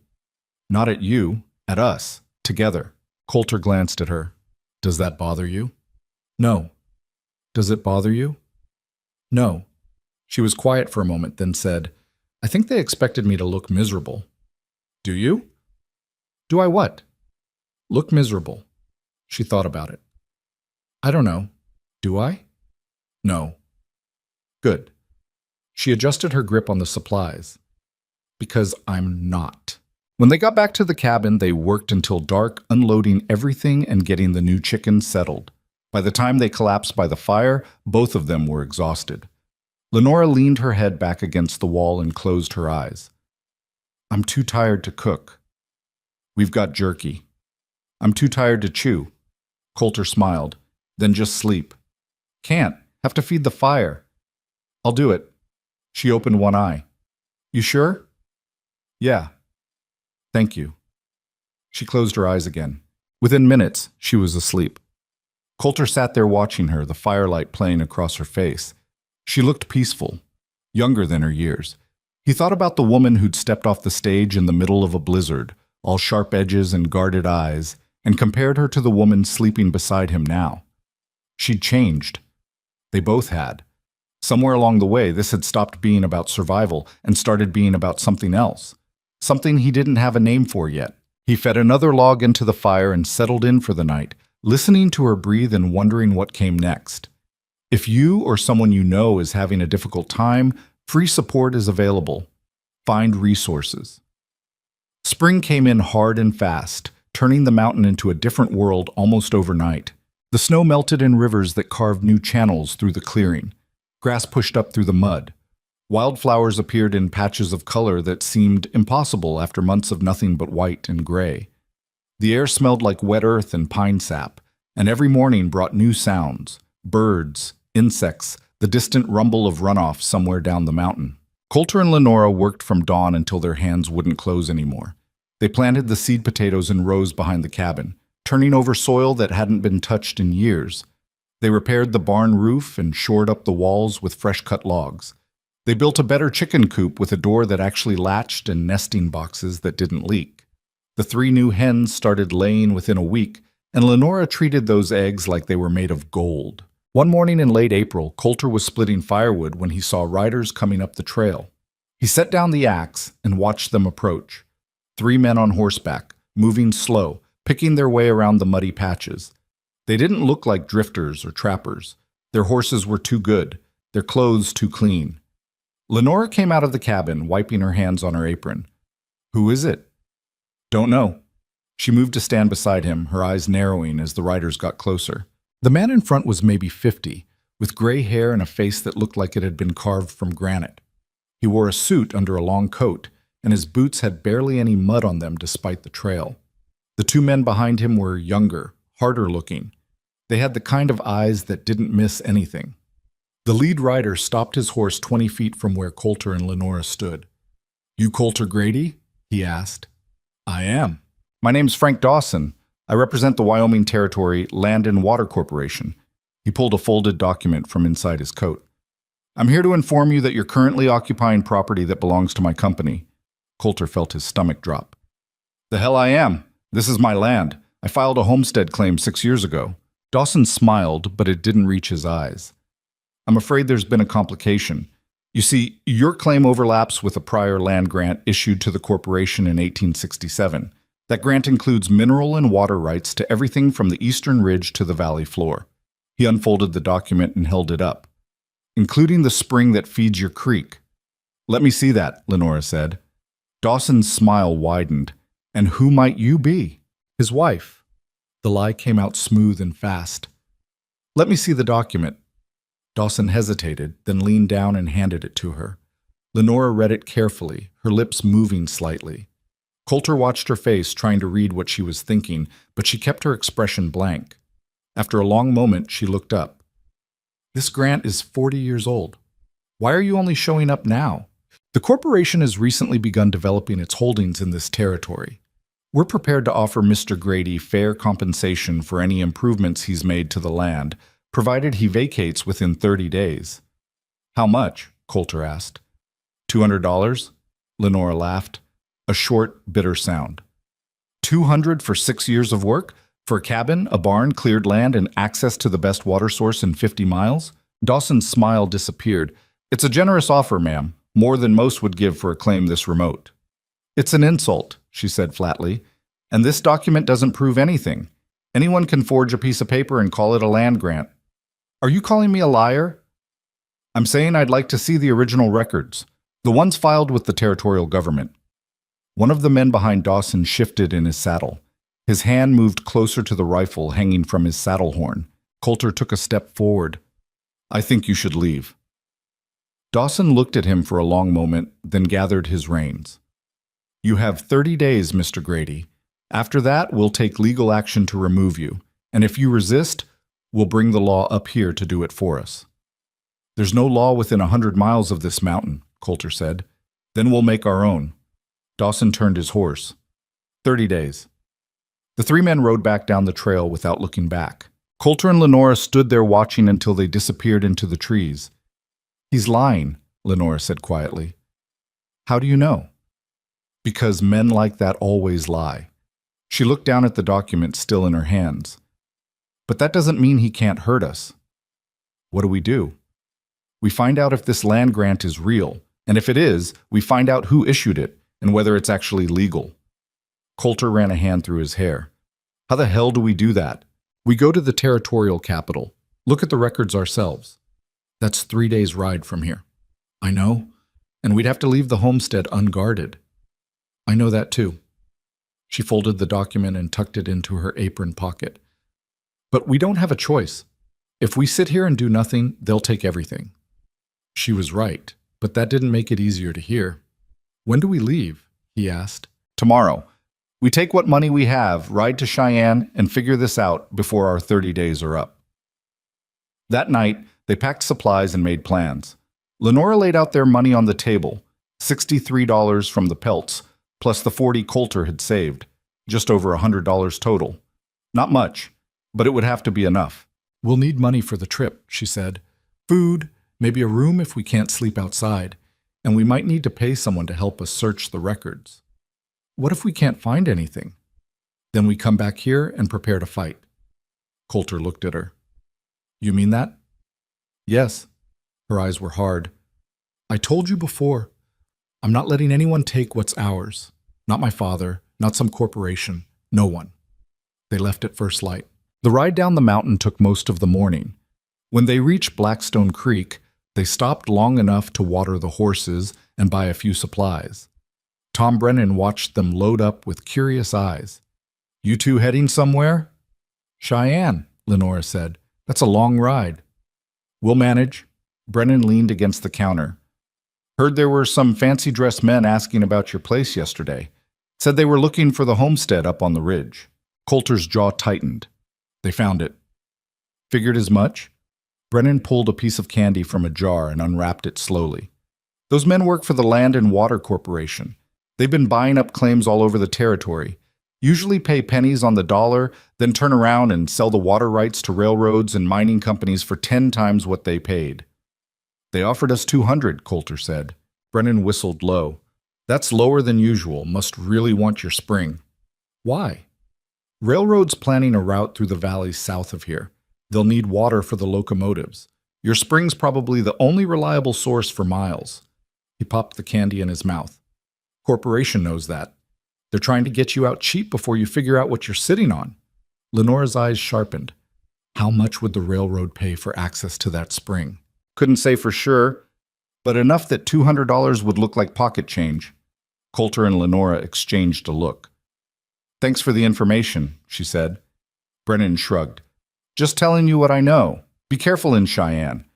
Not at you, at us, together. Coulter glanced at her. Does that bother you? No. Does it bother you? No. She was quiet for a moment, then said, I think they expected me to look miserable. Do you? Do I what? Look miserable. She thought about it. I don't know. Do I? No. Good. She adjusted her grip on the supplies. Because I'm not. When they got back to the cabin, they worked until dark, unloading everything and getting the new chickens settled. By the time they collapsed by the fire, both of them were exhausted. Lenora leaned her head back against the wall and closed her eyes. I'm too tired to cook. We've got jerky. I'm too tired to chew. Coulter smiled. Then just sleep. Can't. Have to feed the fire. I'll do it. She opened one eye. You sure? Yeah. Thank you. She closed her eyes again. Within minutes, she was asleep. Coulter sat there watching her, the firelight playing across her face. She looked peaceful, younger than her years. He thought about the woman who'd stepped off the stage in the middle of a blizzard, all sharp edges and guarded eyes, and compared her to the woman sleeping beside him now. She'd changed. They both had. Somewhere along the way, this had stopped being about survival and started being about something else. Something he didn't have a name for yet. He fed another log into the fire and settled in for the night, listening to her breathe and wondering what came next. If you or someone you know is having a difficult time, free support is available. Find resources. Spring came in hard and fast, turning the mountain into a different world almost overnight. The snow melted in rivers that carved new channels through the clearing. Grass pushed up through the mud. Wildflowers appeared in patches of color that seemed impossible after months of nothing but white and gray. The air smelled like wet earth and pine sap, and every morning brought new sounds: birds, insects, the distant rumble of runoff somewhere down the mountain. Coulter and Lenora worked from dawn until their hands wouldn't close anymore. They planted the seed potatoes in rows behind the cabin, turning over soil that hadn't been touched in years. They repaired the barn roof and shored up the walls with fresh-cut logs. They built a better chicken coop with a door that actually latched and nesting boxes that didn't leak. The 3 new hens started laying within a week, and Lenora treated those eggs like they were made of gold. One morning in late April, Coulter was splitting firewood when he saw riders coming up the trail. He set down the axe and watched them approach. 3 men on horseback, moving slow, picking their way around the muddy patches. They didn't look like drifters or trappers. Their horses were too good, their clothes too clean. Lenora came out of the cabin, wiping her hands on her apron. "Who is it?" "Don't know." She moved to stand beside him, her eyes narrowing as the riders got closer. The man in front was maybe 50, with gray hair and a face that looked like it had been carved from granite. He wore a suit under a long coat, and his boots had barely any mud on them despite the trail. The 2 men behind him were younger, harder looking. They had the kind of eyes that didn't miss anything. The lead rider stopped his horse 20 feet from where Coulter and Lenora stood. "You Coulter Grady?" he asked. "I am. My name's Frank Dawson. I represent the Wyoming Territory Land and Water Corporation." He pulled a folded document from inside his coat. "I'm here to inform you that you're currently occupying property that belongs to my company." Coulter felt his stomach drop. "The hell I am. This is my land. I filed a homestead claim 6 years ago." Dawson smiled, but it didn't reach his eyes. "I'm afraid there's been a complication. You see, your claim overlaps with a prior land grant issued to the corporation in 1867. That grant includes mineral and water rights to everything from the eastern ridge to the valley floor." He unfolded the document and held it up. "Including the spring that feeds your creek." "Let me see that," Lenora said. Dawson's smile widened. "And who might you be?" "His wife." The lie came out smooth and fast. "Let me see the document." Dawson hesitated, then leaned down and handed it to her. Lenora read it carefully, her lips moving slightly. Coulter watched her face, trying to read what she was thinking, but she kept her expression blank. After a long moment, she looked up. "This grant is 40 years old. Why are you only showing up now?" "The corporation has recently begun developing its holdings in this territory. We're prepared to offer Mr. Grady fair compensation for any improvements he's made to the land, provided he vacates within 30 days. "How much?" Coulter asked. $200? Lenora laughed, a short, bitter sound. "200 for 6 years of work? For a cabin, a barn, cleared land, and access to the best water source in 50 miles? Dawson's smile disappeared. "It's a generous offer, ma'am, more than most would give for a claim this remote." "It's an insult," she said flatly, "and this document doesn't prove anything. Anyone can forge a piece of paper and call it a land grant." "Are you calling me a liar?" "I'm saying I'd like to see the original records, the ones filed with the territorial government." One of the men behind Dawson shifted in his saddle. His hand moved closer to the rifle hanging from his saddle horn. Coulter took a step forward. "I think you should leave." Dawson looked at him for a long moment, then gathered his reins. "You have 30 days, Mr. Grady. After that, we'll take legal action to remove you, and if you resist, we'll bring the law up here to do it for us." "There's no law within 100 miles of this mountain," Coulter said. "Then we'll make our own." Dawson turned his horse. 30 days. The 3 men rode back down the trail without looking back. Coulter and Lenora stood there watching until they disappeared into the trees. "He's lying," Lenora said quietly. "How do you know?" "Because men like that always lie." She looked down at the document still in her hands. "But that doesn't mean he can't hurt us." "What do? We find out if this land grant is real, and if it is, we find out who issued it and whether it's actually legal." Coulter ran a hand through his hair. "How the hell do we do that?" "We go to the territorial capital. Look at the records ourselves. That's 3 days' ride from here." "I know. And we'd have to leave the homestead unguarded." "I know that too." She folded the document and tucked it into her apron pocket. "But we don't have a choice. If we sit here and do nothing, they'll take everything." She was right, but that didn't make it easier to hear. "When do we leave?" he asked. "Tomorrow. We take what money we have, ride to Cheyenne, and figure this out before our 30 days are up." That night, they packed supplies and made plans. Lenora laid out their money on the table, $63 from the pelts, plus the 40 Coulter had saved, just over $100 total. Not much, but it would have to be enough. "We'll need money for the trip," she said. "Food, maybe a room if we can't sleep outside, and we might need to pay someone to help us search the records." "What if we can't find anything?" "Then we come back here and prepare to fight." Coulter looked at her. "You mean that?" "Yes." Her eyes were hard. "I told you before. I'm not letting anyone take what's ours. Not my father, not some corporation, no one." They left at first light. The ride down the mountain took most of the morning. When they reached Blackstone Creek, they stopped long enough to water the horses and buy a few supplies. Tom Brennan watched them load up with curious eyes. "You two heading somewhere?" "Cheyenne," Lenora said. "That's a long ride." "We'll manage." Brennan leaned against the counter. "Heard there were some fancy-dressed men asking about your place yesterday. Said they were looking for the homestead up on the ridge." Coulter's jaw tightened. "They found it." "Figured as much?" Brennan pulled a piece of candy from a jar and unwrapped it slowly. "Those men work for the Land and Water Corporation. They've been buying up claims all over the territory. Usually pay pennies on the dollar, then turn around and sell the water rights to railroads and mining companies for 10 times what they paid." "They offered us 200, Coulter said. Brennan whistled low. "That's lower than usual. Must really want your spring." "Why?" "Railroad's planning a route through the valleys south of here. They'll need water for the locomotives. Your spring's probably the only reliable source for miles." He popped the candy in his mouth. "Corporation knows that. They're trying to get you out cheap before you figure out what you're sitting on." Lenora's eyes sharpened. How much would the railroad pay for access to that spring? "Couldn't say for sure, but enough that $200 would look like pocket change." Coulter and Lenora exchanged a look. "Thanks for the information," she said. Brennan shrugged. "Just telling you what I know. Be careful in Cheyenne.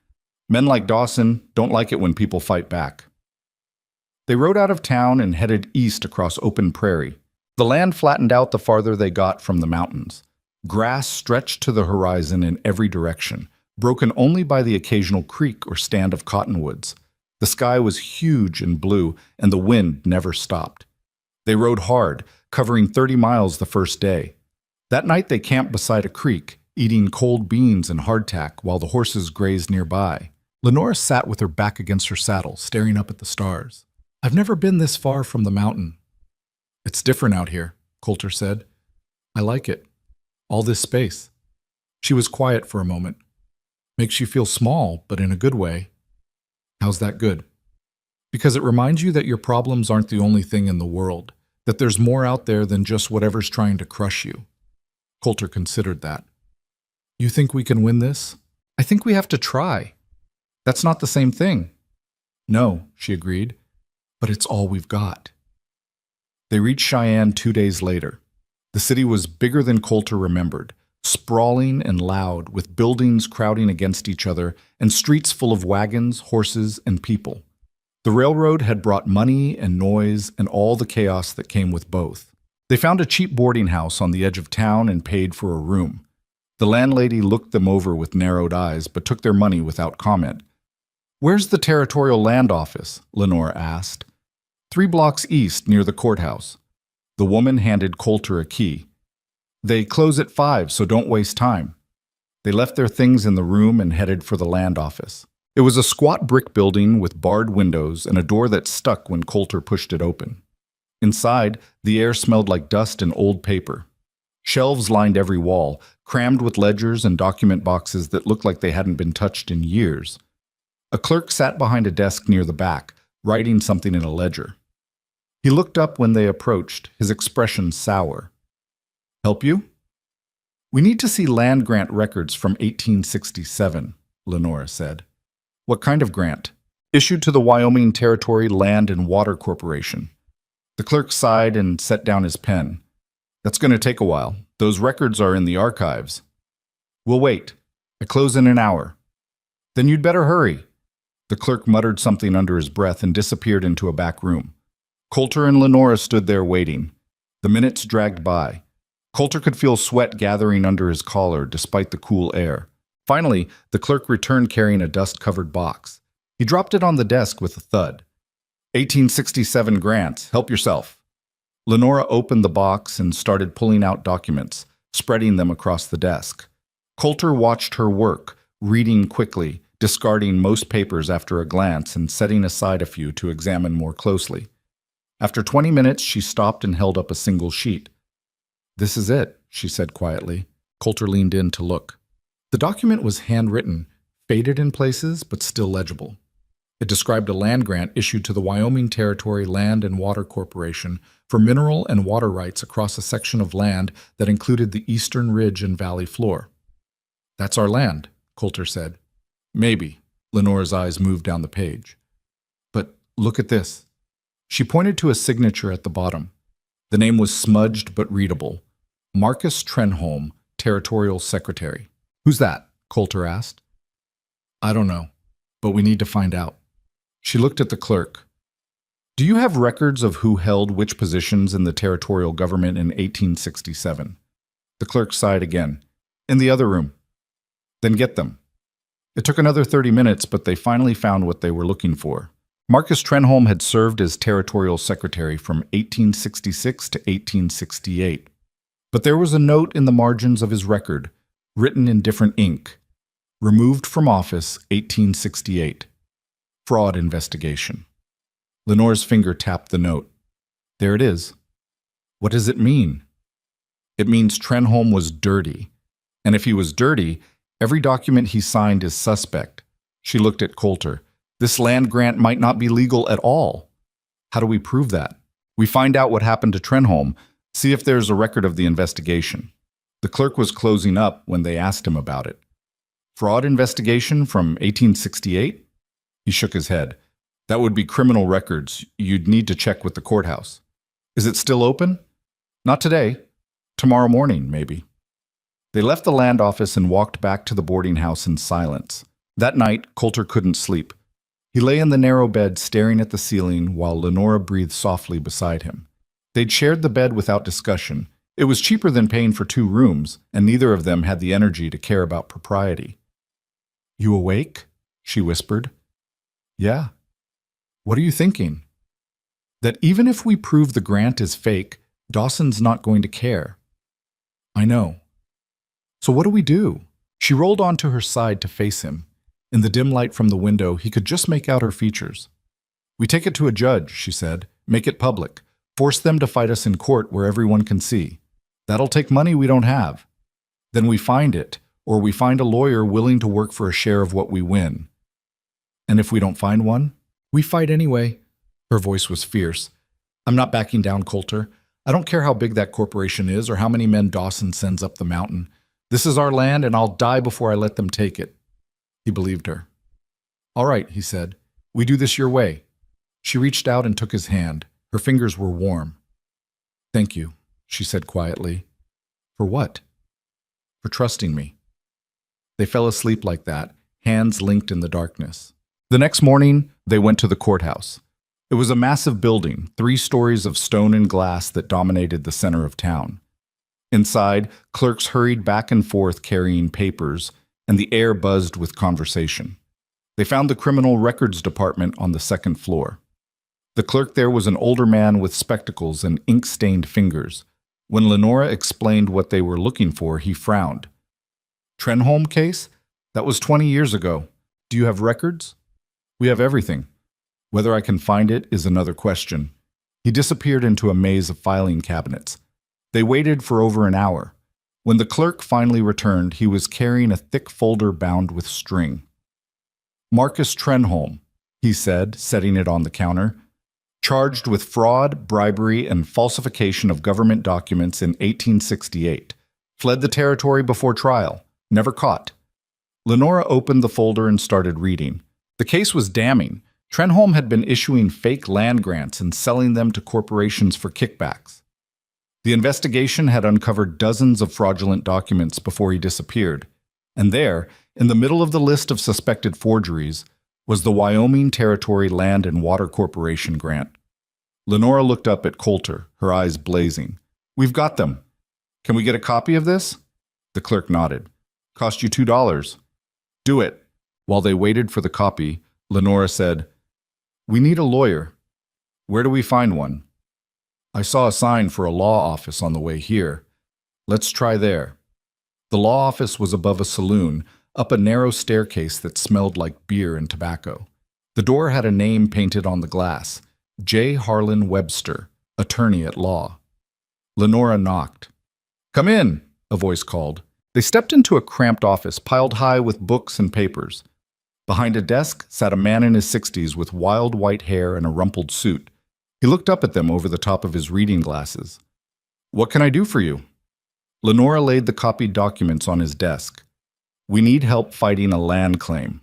Men like Dawson don't like it when people fight back." They rode out of town and headed east across open prairie. The land flattened out the farther they got from the mountains. Grass stretched to the horizon in every direction, broken only by the occasional creek or stand of cottonwoods. The sky was huge and blue, and the wind never stopped. They rode hard, covering 30 miles the first day. That night they camped beside a creek, eating cold beans and hardtack while the horses grazed nearby. Lenora sat with her back against her saddle, staring up at the stars. "I've never been this far from the mountain." "It's different out here," Coulter said. "I like it. All this space." She was quiet for a moment. "Makes you feel small, but in a good way." "How's that good?" "Because it reminds you that your problems aren't the only thing in the world, that there's more out there than just whatever's trying to crush you." Coulter considered that. "You think we can win this?" "I think we have to try." "That's not the same thing." "No," she agreed, "but it's all we've got." They reached Cheyenne 2 days later. The city was bigger than Coulter remembered, sprawling and loud, with buildings crowding against each other and streets full of wagons, horses, and people. The railroad had brought money and noise and all the chaos that came with both. They found a cheap boarding house on the edge of town and paid for a room. The landlady looked them over with narrowed eyes, but took their money without comment. "Where's the Territorial Land Office?" Lenora asked. 3 blocks east, near the courthouse." The woman handed Coulter a key. "They close at 5, so don't waste time." They left their things in the room and headed for the land office. It was a squat brick building with barred windows and a door that stuck when Coulter pushed it open. Inside, the air smelled like dust and old paper. Shelves lined every wall, crammed with ledgers and document boxes that looked like they hadn't been touched in years. A clerk sat behind a desk near the back, writing something in a ledger. He looked up when they approached, his expression sour. "Help you?" "We need to see land grant records from 1867, Lenora said. "What kind of grant?" "Issued to the Wyoming Territory Land and Water Corporation." The clerk sighed and set down his pen. "That's going to take a while. Those records are in the archives." "We'll wait. I close in an hour." "Then you'd better hurry." The clerk muttered something under his breath and disappeared into a back room. Coulter and Lenora stood there waiting. The minutes dragged by. Coulter could feel sweat gathering under his collar despite the cool air. Finally, the clerk returned carrying a dust-covered box. He dropped it on the desk with a thud. 1867 grants. Help yourself." Lenora opened the box and started pulling out documents, spreading them across the desk. Coulter watched her work, reading quickly, discarding most papers after a glance and setting aside a few to examine more closely. After 20 minutes, she stopped and held up a single sheet. "This is it," she said quietly. Coulter leaned in to look. The document was handwritten, faded in places, but still legible. It described a land grant issued to the Wyoming Territory Land and Water Corporation for mineral and water rights across a section of land that included the eastern ridge and valley floor. "That's our land," Coulter said. "Maybe." Lenora's eyes moved down the page. "But look at this." She pointed to a signature at the bottom. The name was smudged but readable. Marcus Trenholm, Territorial Secretary. "Who's that?" Coulter asked. "I don't know, but we need to find out." She looked at the clerk. "Do you have records of who held which positions in the territorial government in 1867? The clerk sighed again. "In the other room." "Then get them." It took another 30 minutes, but they finally found what they were looking for. Marcus Trenholm had served as territorial secretary from 1866 to 1868. But there was a note in the margins of his record, written in different ink. Removed from office, 1868. Fraud investigation. Lenora's finger tapped the note. There it is. What does it mean? It means Trenholm was dirty. And if he was dirty, every document he signed is suspect. She looked at Coulter. This land grant might not be legal at all. How do we prove that? We find out what happened to Trenholm, see if there's a record of the investigation. The clerk was closing up when they asked him about it. Fraud investigation from 1868? He shook his head. That would be criminal records. You'd need to check with the courthouse. Is it still open? Not today. Tomorrow morning, maybe. They left the land office and walked back to the boarding house in silence. That night, Coulter couldn't sleep. He lay in the narrow bed staring at the ceiling while Lenora breathed softly beside him. They'd shared the bed without discussion. It was cheaper than paying for 2 rooms, and neither of them had the energy to care about propriety. You awake? She whispered. Yeah. What are you thinking? That even if we prove the grant is fake, Dawson's not going to care. I know. So what do we do? She rolled onto her side to face him. In the dim light from the window, he could just make out her features. We take it to a judge, she said. Make it public. Force them to fight us in court where everyone can see. That'll take money we don't have. Then we find it, or we find a lawyer willing to work for a share of what we win. And if we don't find one, we fight anyway. Her voice was fierce. I'm not backing down, Coulter. I don't care how big that corporation is or how many men Dawson sends up the mountain. This is our land, and I'll die before I let them take it. He believed her. All right, he said. We do this your way. She reached out and took his hand. Her fingers were warm. Thank you, she said quietly. For what? For trusting me. They fell asleep like that, hands linked in the darkness. The next morning, they went to the courthouse. It was a massive building, 3 stories of stone and glass that dominated the center of town. Inside, clerks hurried back and forth carrying papers, and the air buzzed with conversation. They found the criminal records department on the 2nd floor. The clerk there was an older man with spectacles and ink-stained fingers. When Lenora explained what they were looking for, he frowned. Trenholm case? That was 20 years ago. Do you have records? We have everything. Whether I can find it is another question. He disappeared into a maze of filing cabinets. They waited for over an hour. When the clerk finally returned, he was carrying a thick folder bound with string. Marcus Trenholm, he said, setting it on the counter, charged with fraud, bribery, and falsification of government documents in 1868. Fled the territory before trial. Never caught. Lenora opened the folder and started reading. The case was damning. Trenholm had been issuing fake land grants and selling them to corporations for kickbacks. The investigation had uncovered dozens of fraudulent documents before he disappeared. And there, in the middle of the list of suspected forgeries, was the Wyoming Territory Land and Water Corporation grant. Lenora looked up at Coulter, her eyes blazing. "We've got them. Can we get a copy of this?" The clerk nodded. "Cost you $2. Do it." While they waited for the copy, Lenora said, "We need a lawyer. Where do we find one?" "I saw a sign for a law office on the way here. Let's try there." The law office was above a saloon, up a narrow staircase that smelled like beer and tobacco. The door had a name painted on the glass, J. Harlan Webster, attorney at law. Lenora knocked. "Come in," a voice called. They stepped into a cramped office piled high with books and papers. Behind a desk sat a man in his 60s with wild white hair and a rumpled suit. He looked up at them over the top of his reading glasses. "What can I do for you?" Lenora laid the copied documents on his desk. "We need help fighting a land claim."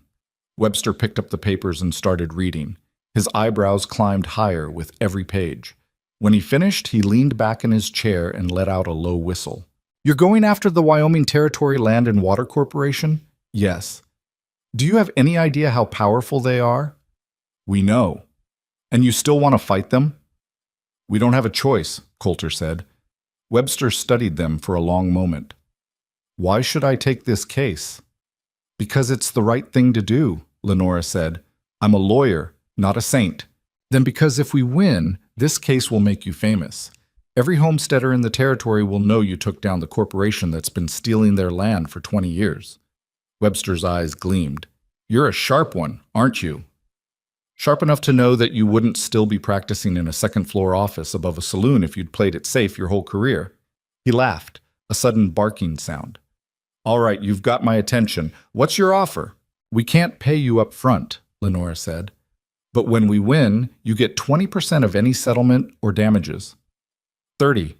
Webster picked up the papers and started reading. His eyebrows climbed higher with every page. When he finished, he leaned back in his chair and let out a low whistle. "You're going after the Wyoming Territory Land and Water Corporation?" "Yes." "Do you have any idea how powerful they are?" "We know." "And you still want to fight them?" "We don't have a choice," Coulter said. Webster studied them for a long moment. "Why should I take this case?" "Because it's the right thing to do," Lenora said. "I'm a lawyer, not a saint." "Then because if we win, this case will make you famous. Every homesteader in the territory will know you took down the corporation that's been stealing their land for 20 years. Webster's eyes gleamed. "You're a sharp one, aren't you?" "Sharp enough to know that you wouldn't still be practicing in a second-floor office above a saloon if you'd played it safe your whole career." He laughed, a sudden barking sound. "All right, you've got my attention. What's your offer?" "We can't pay you up front," Lenora said. "But when we win, you get 20% of any settlement or damages." 30.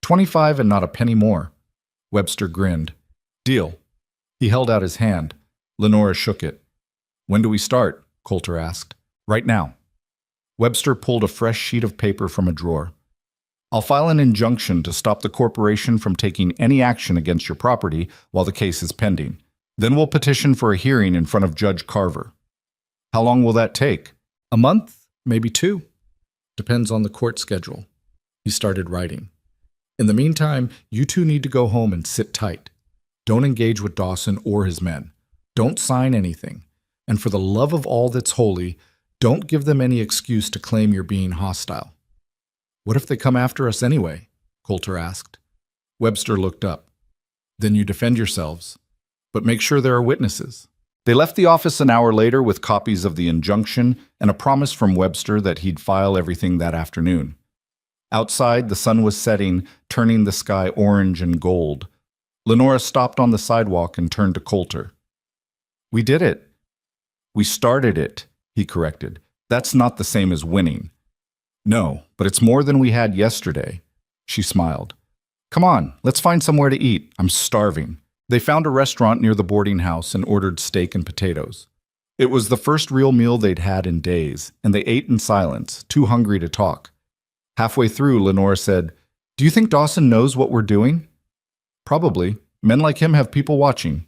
25 and not a penny more. Webster grinned. "Deal." He held out his hand. Lenora shook it. "When do we start?" Coulter asked. "Right now." Webster pulled a fresh sheet of paper from a drawer. "I'll file an injunction to stop the corporation from taking any action against your property while the case is pending. Then we'll petition for a hearing in front of Judge Carver." "How long will that take?" "A month, maybe 2. Depends on the court schedule." He started writing. "In the meantime, you two need to go home and sit tight. Don't engage with Dawson or his men. Don't sign anything. And for the love of all that's holy, don't give them any excuse to claim you're being hostile." "What if they come after us anyway?" Coulter asked. Webster looked up. "Then you defend yourselves. But make sure there are witnesses." They left the office an hour later with copies of the injunction and a promise from Webster that he'd file everything that afternoon. Outside, the sun was setting, turning the sky orange and gold. Lenora stopped on the sidewalk and turned to Coulter. "We did it." "We started it," he corrected. "That's not the same as winning." "No, but it's more than we had yesterday." She smiled. "Come on, let's find somewhere to eat. I'm starving." They found a restaurant near the boarding house and ordered steak and potatoes. It was the first real meal they'd had in days, and they ate in silence, too hungry to talk. Halfway through, Lenora said, "Do you think Dawson knows what we're doing?" "Probably. Men like him have people watching."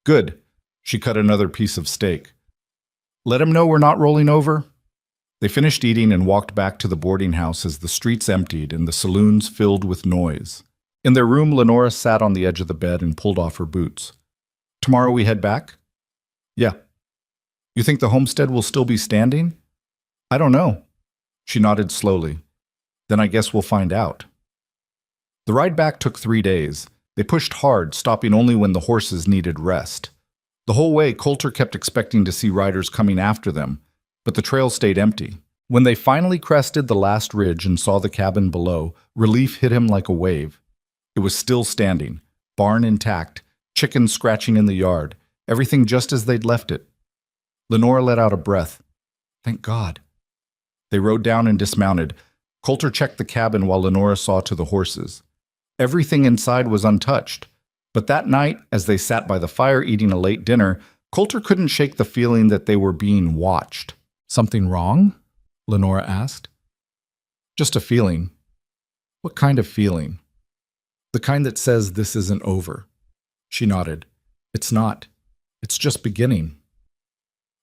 "Good." She cut another piece of steak. "Let him know we're not rolling over." They finished eating and walked back to the boarding house as the streets emptied and the saloons filled with noise. In their room, Lenora sat on the edge of the bed and pulled off her boots. "Tomorrow we head back?" "Yeah." "You think the homestead will still be standing?" "I don't know." She nodded slowly. "Then I guess we'll find out." The ride back took 3 days. They pushed hard, stopping only when the horses needed rest. The whole way, Coulter kept expecting to see riders coming after them, but the trail stayed empty. When they finally crested the last ridge and saw the cabin below, relief hit him like a wave. It was still standing, barn intact, chickens scratching in the yard, everything just as they'd left it. Lenora let out a breath. Thank God. They rode down and dismounted. Coulter checked the cabin while Lenora saw to the horses. Everything inside was untouched. But that night, as they sat by the fire eating a late dinner, Coulter couldn't shake the feeling that they were being watched. Something wrong? Lenora asked. Just a feeling. What kind of feeling? The kind that says this isn't over. She nodded. It's not. It's just beginning.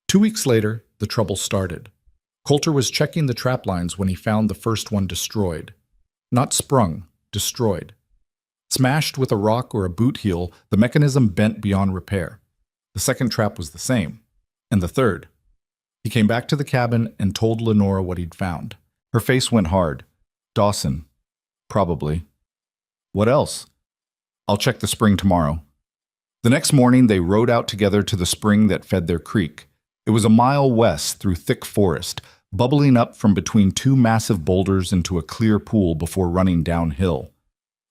2 weeks later, the trouble started. Coulter was checking the trap lines when he found the first one destroyed. Not sprung, destroyed. Smashed with a rock or a boot heel, the mechanism bent beyond repair. The second trap was the same. And the third. He came back to the cabin and told Lenora what he'd found. Her face went hard. Dawson. Probably. What else? I'll check the spring tomorrow. The next morning, they rode out together to the spring that fed their creek. It was a mile west through thick forest, bubbling up from between two massive boulders into a clear pool before running downhill.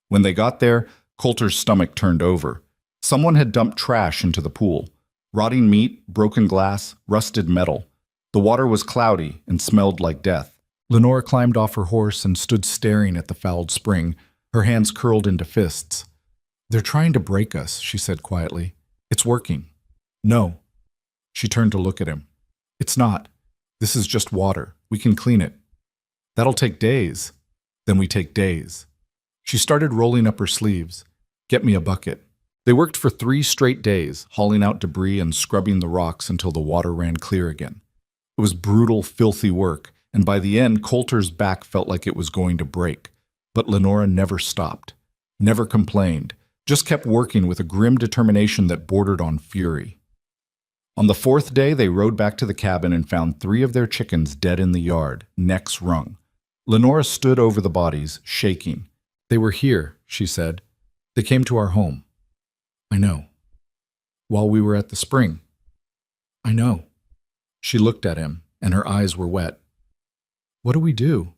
When they got there, Coulter's stomach turned over. Someone had dumped trash into the pool. Rotting meat, broken glass, rusted metal. The water was cloudy and smelled like death. Lenora climbed off her horse and stood staring at the fouled spring, her hands curled into fists. They're trying to break us, she said quietly. It's working. No. She turned to look at him. It's not. This is just water. We can clean it. That'll take days. Then we take days. She started rolling up her sleeves. Get me a bucket. They worked for 3 straight days, hauling out debris and scrubbing the rocks until the water ran clear again. It was brutal, filthy work, and by the end, Coulter's back felt like it was going to break. But Lenora never stopped, never complained, just kept working with a grim determination that bordered on fury. On the 4th day, they rode back to the cabin and found 3 of their chickens dead in the yard, necks wrung. Lenora stood over the bodies, shaking. They were here, she said. They came to our home. I know. While we were at the spring. I know. She looked at him, and her eyes were wet. What do we do?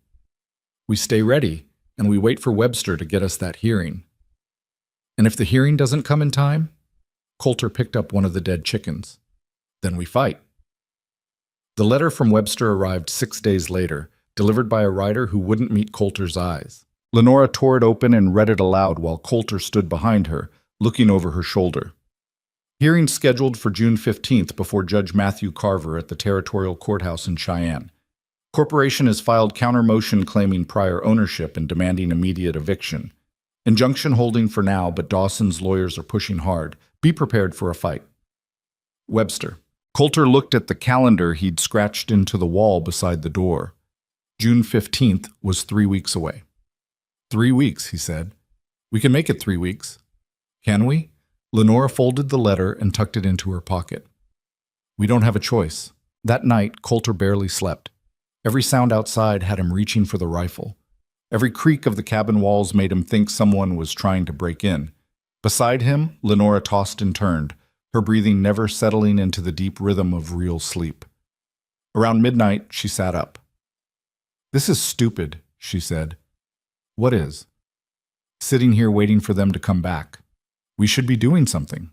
We stay ready, and we wait for Webster to get us that hearing. And if the hearing doesn't come in time, Coulter picked up one of the dead chickens. Then we fight. The letter from Webster arrived 6 days later, delivered by a rider who wouldn't meet Coulter's eyes. Lenora tore it open and read it aloud while Coulter stood behind her, looking over her shoulder. Hearing scheduled for June 15th before Judge Matthew Carver at the Territorial Courthouse in Cheyenne. Corporation has filed counter motion claiming prior ownership and demanding immediate eviction. Injunction holding for now, but Dawson's lawyers are pushing hard. Be prepared for a fight. Webster. Coulter looked at the calendar he'd scratched into the wall beside the door. June 15th was 3 weeks away. 3 weeks, he said. We can make it 3 weeks. Can we? Lenora folded the letter and tucked it into her pocket. We don't have a choice. That night, Coulter barely slept. Every sound outside had him reaching for the rifle. Every creak of the cabin walls made him think someone was trying to break in. Beside him, Lenora tossed and turned, her breathing never settling into the deep rhythm of real sleep. Around midnight, she sat up. This is stupid, she said. What is? Sitting here waiting for them to come back. We should be doing something.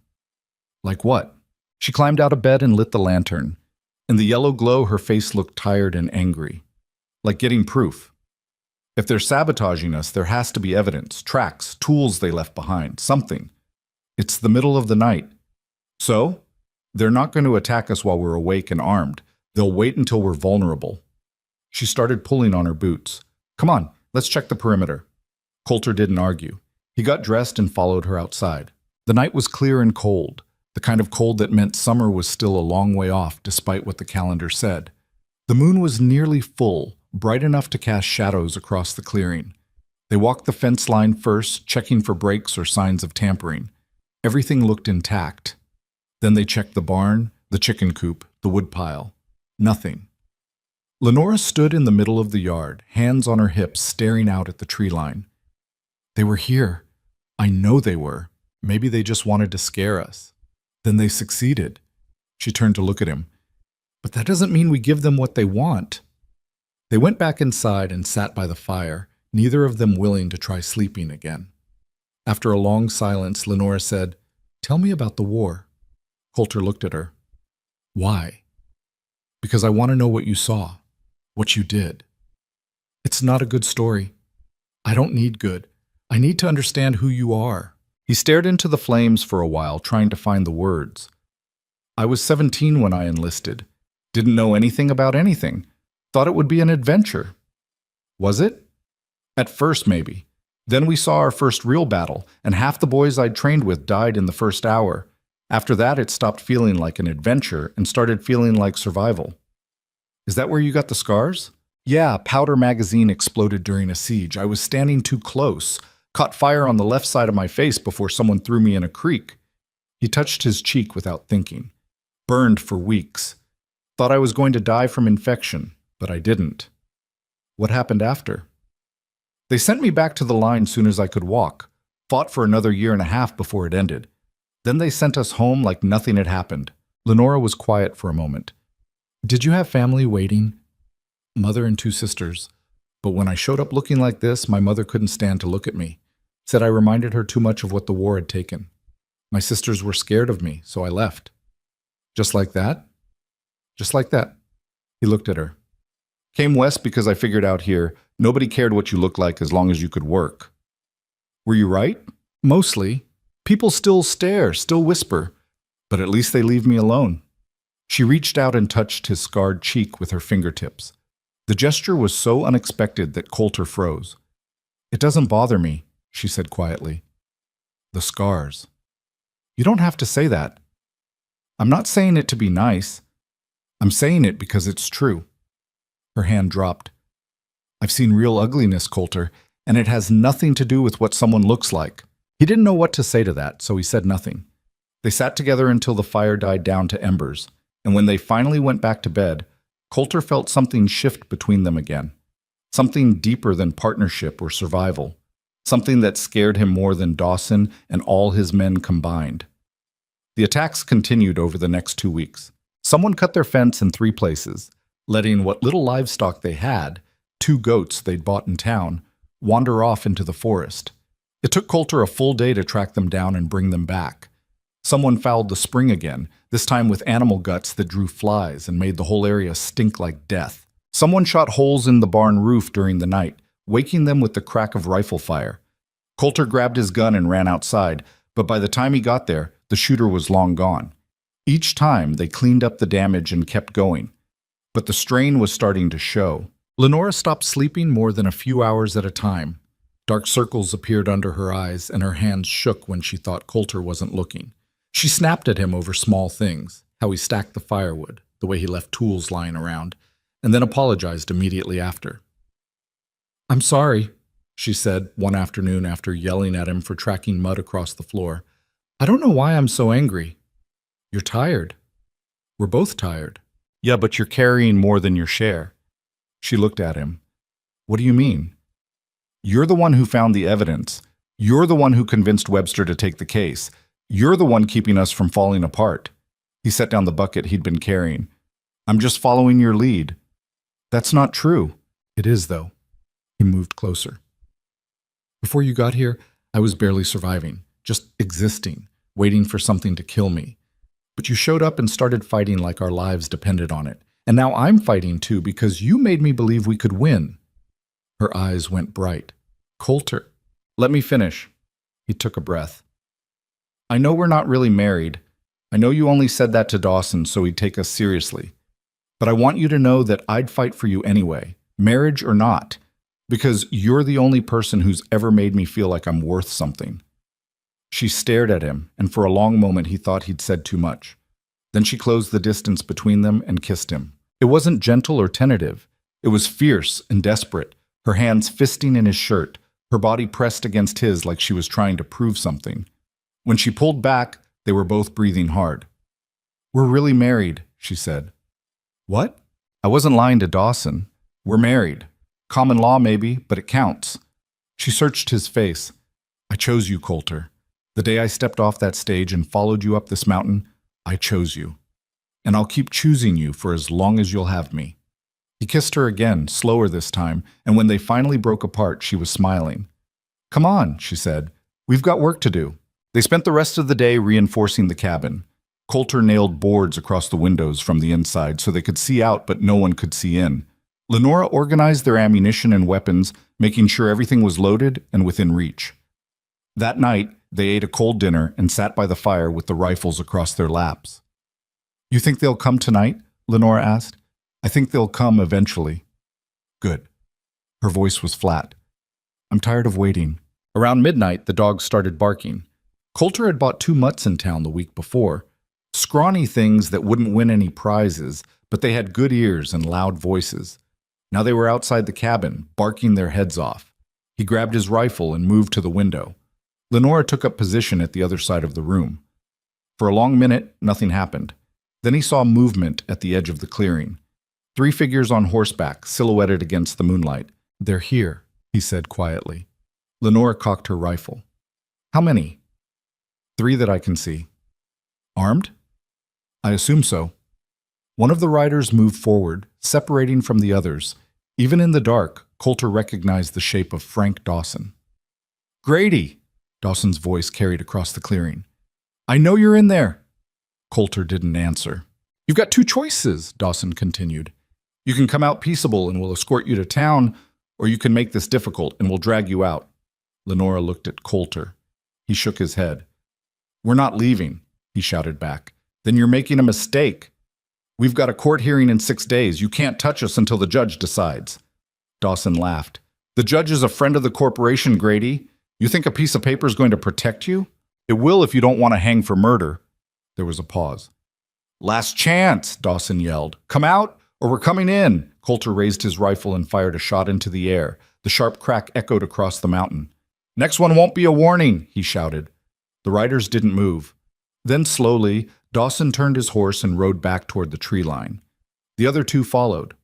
Like what? She climbed out of bed and lit the lantern. In the yellow glow, her face looked tired and angry. Like getting proof. If they're sabotaging us, there has to be evidence, tracks, tools they left behind, something. It's the middle of the night. So, they're not going to attack us while we're awake and armed. They'll wait until we're vulnerable. She started pulling on her boots. Come on, let's check the perimeter. Coulter didn't argue. He got dressed and followed her outside. The night was clear and cold, the kind of cold that meant summer was still a long way off despite what the calendar said. The moon was nearly full, bright enough to cast shadows across the clearing. They walked the fence line first, checking for breaks or signs of tampering. Everything looked intact. Then they checked the barn, the chicken coop, the woodpile. Nothing. Lenora stood in the middle of the yard, hands on her hips, staring out at the tree line. They were here. I know they were. Maybe they just wanted to scare us. Then they succeeded. She turned to look at him. But that doesn't mean we give them what they want. They went back inside and sat by the fire, neither of them willing to try sleeping again. After a long silence, Lenora said, "Tell me about the war." Coulter looked at her. "Why?" "Because I want to know what you saw, what you did." "It's not a good story." "I don't need good. I need to understand who you are." He stared into the flames for a while, trying to find the words. "I was 17 when I enlisted. Didn't know anything about anything. Thought it would be an adventure." "Was it?" "At first, maybe. Then we saw our first real battle, and half the boys I'd trained with died in the first hour. After that, it stopped feeling like an adventure and started feeling like survival." "Is that where you got the scars?" "Yeah, powder magazine exploded during a siege. I was standing too close. Caught fire on the left side of my face before someone threw me in a creek." He touched his cheek without thinking. "Burned for weeks. Thought I was going to die from infection, but I didn't." "What happened after?" "They sent me back to the line soon as I could walk. Fought for another year and a half before it ended. Then they sent us home like nothing had happened." Lenora was quiet for a moment. "Did you have family waiting?" "Mother and 2 sisters. But when I showed up looking like this, my mother couldn't stand to look at me. Said I reminded her too much of what the war had taken. My sisters were scared of me, so I left." "Just like that?" "Just like that." He looked at her. "Came west because I figured out here, nobody cared what you looked like as long as you could work." "Were you right?" "Mostly. People still stare, still whisper. But at least they leave me alone." She reached out and touched his scarred cheek with her fingertips. The gesture was so unexpected that Coulter froze. "It doesn't bother me," she said quietly. "The scars." "You don't have to say that." "I'm not saying it to be nice. I'm saying it because it's true." Her hand dropped. "I've seen real ugliness, Coulter, and it has nothing to do with what someone looks like." He didn't know what to say to that, so he said nothing. They sat together until the fire died down to embers, and when they finally went back to bed, Coulter felt something shift between them again. Something deeper than partnership or survival. Something that scared him more than Dawson and all his men combined. The attacks continued over the next 2 weeks. Someone cut their fence in 3 places, letting what little livestock they had, 2 goats they'd bought in town, wander off into the forest. It took Coulter a full day to track them down and bring them back. Someone fouled the spring again, this time with animal guts that drew flies and made the whole area stink like death. Someone shot holes in the barn roof during the night, waking them with the crack of rifle fire. Coulter grabbed his gun and ran outside, but by the time he got there, the shooter was long gone. Each time, they cleaned up the damage and kept going. But the strain was starting to show. Lenora stopped sleeping more than a few hours at a time. Dark circles appeared under her eyes, and her hands shook when she thought Coulter wasn't looking. She snapped at him over small things, how he stacked the firewood, the way he left tools lying around, and then apologized immediately after. "I'm sorry," she said one afternoon after yelling at him for tracking mud across the floor. "I don't know why I'm so angry." "You're tired." "We're both tired." "Yeah, but you're carrying more than your share." She looked at him. "What do you mean?" "You're the one who found the evidence. You're the one who convinced Webster to take the case. You're the one keeping us from falling apart." He set down the bucket he'd been carrying. "I'm just following your lead." "That's not true." "It is, though." He moved closer. "Before you got here, I was barely surviving, just existing, waiting for something to kill me. But you showed up and started fighting like our lives depended on it. And now I'm fighting too because you made me believe we could win." Her eyes went bright. "Coulter, let me finish." He took a breath. "I know we're not really married. I know you only said that to Dawson so he'd take us seriously. But I want you to know that I'd fight for you anyway, marriage or not, because you're the only person who's ever made me feel like I'm worth something." She stared at him, and for a long moment he thought he'd said too much. Then she closed the distance between them and kissed him. It wasn't gentle or tentative. It was fierce and desperate, her hands fisting in his shirt, her body pressed against his like she was trying to prove something. When she pulled back, they were both breathing hard. "We're really married," she said. "What?" "I wasn't lying to Dawson. We're married. Common law maybe, but it counts." She searched his face. "I chose you, Coulter. The day I stepped off that stage and followed you up this mountain, I chose you. And I'll keep choosing you for as long as you'll have me." He kissed her again, slower this time, and when they finally broke apart, she was smiling. "Come on," she said. "We've got work to do." They spent the rest of the day reinforcing the cabin. Coulter nailed boards across the windows from the inside so they could see out but no one could see in. Lenora organized their ammunition and weapons, making sure everything was loaded and within reach. That night, they ate a cold dinner and sat by the fire with the rifles across their laps. "You think they'll come tonight?" Lenora asked. "I think they'll come eventually." "Good." Her voice was flat. "I'm tired of waiting." Around midnight, the dogs started barking. Coulter had bought 2 mutts in town the week before. Scrawny things that wouldn't win any prizes, but they had good ears and loud voices. Now they were outside the cabin, barking their heads off. He grabbed his rifle and moved to the window. Lenora took up position at the other side of the room. For a long minute, nothing happened. Then he saw movement at the edge of the clearing. 3 figures on horseback, silhouetted against the moonlight. "They're here," he said quietly. Lenora cocked her rifle. "How many?" "3 that I can see." "Armed?" "I assume so." One of the riders moved forward, separating from the others. Even in the dark, Coulter recognized the shape of Frank Dawson. "Grady!" Dawson's voice carried across the clearing. "I know you're in there!" Coulter didn't answer. "You've got 2 choices," Dawson continued. "You can come out peaceable and we'll escort you to town, or you can make this difficult and we'll drag you out." Lenora looked at Coulter. He shook his head. "We're not leaving," he shouted back. "Then you're making a mistake. We've got a court hearing in 6 days. You can't touch us until the judge decides." Dawson laughed. "The judge is a friend of the corporation, Grady. You think a piece of paper is going to protect you? It will if you don't want to hang for murder." There was a pause. "Last chance," Dawson yelled. "Come out, or we're coming in." Coulter raised his rifle and fired a shot into the air. The sharp crack echoed across the mountain. "Next one won't be a warning," he shouted. The riders didn't move. Then slowly, Dawson turned his horse and rode back toward the tree line. The other 2 followed.